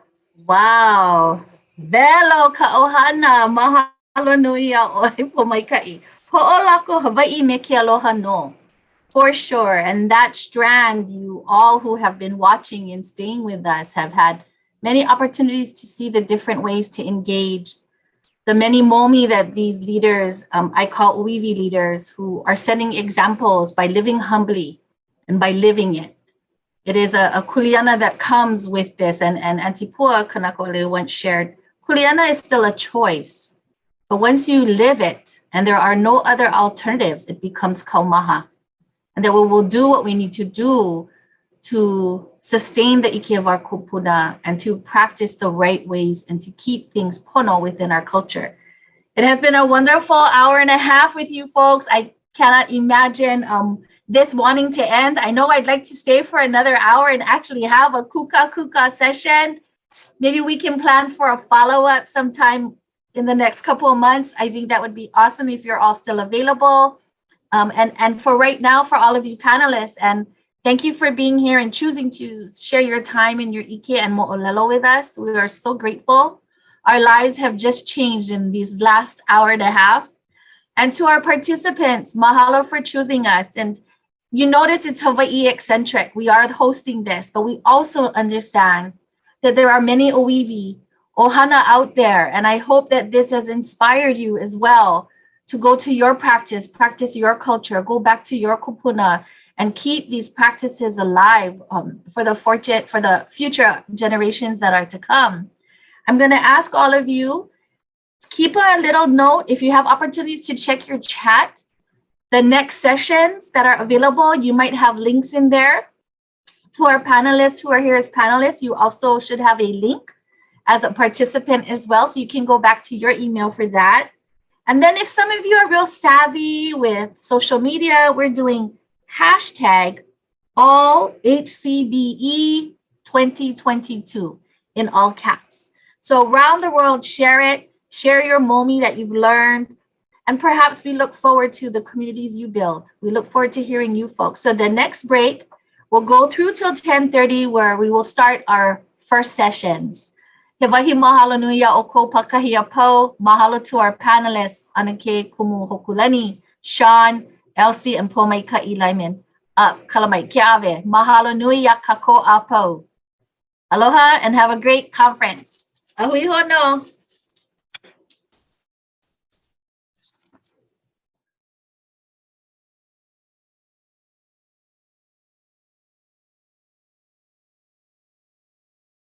wow. Velo ka ohana. Mahalo nui a oi Pōmaikaʻi. Ho'olako Hawaii me ke aloha no. For sure. And that strand, you all who have been watching and staying with us have had many opportunities to see the different ways to engage, the many momi that these leaders, I call Oiwi leaders, who are setting examples by living humbly and by living it. It is a kuleana that comes with this. And Antipua Kanakole once shared, kuleana is still a choice. But once you live it and there are no other alternatives, it becomes kaumaha. And that we will do what we need to do to sustain the ike of our kūpuna and to practice the right ways and to keep things pono within our culture. It has been a wonderful hour and a half with you folks. I cannot imagine this wanting to end. I know I'd like to stay for another hour and actually have a kuka session. Maybe we can plan for a follow-up sometime in the next couple of months. I think that would be awesome if you're all still available. And for right now, for all of you panelists, and thank you for being here and choosing to share your time and your ike and mo'olelo with us. We are so grateful. Our lives have just changed in these last hour and a half. And to our participants, mahalo for choosing us. And you notice it's Hawaii eccentric. We are hosting this, but we also understand that there are many Oiwi, ohana out there. And I hope that this has inspired you as well to go to your practice your culture, go back to your kupuna, and keep these practices alive for the future generations that are to come. I'm going to ask all of you, keep a little note if you have opportunities to check your chat. The next sessions that are available, you might have links in there. To our panelists who are here as panelists, you also should have a link as a participant as well, so you can go back to your email for that. And then if some of you are real savvy with social media, we're doing hashtag all HCBE 2022 in all caps. So around the world, share it, share your momi that you've learned, and perhaps we look forward to the communities you build. We look forward to hearing you folks. So the next break, we'll go through till 10:30 where we will start our first sessions. He wahi mahalo nui a o kou pakahia po. Mahalo to our panelists, Anake Kumu Hokuleni, Sean, Elsie, and Pōmaikaʻi Keawe. Mahalo nui a kako a po. Aloha and have a great conference. Ahui hono.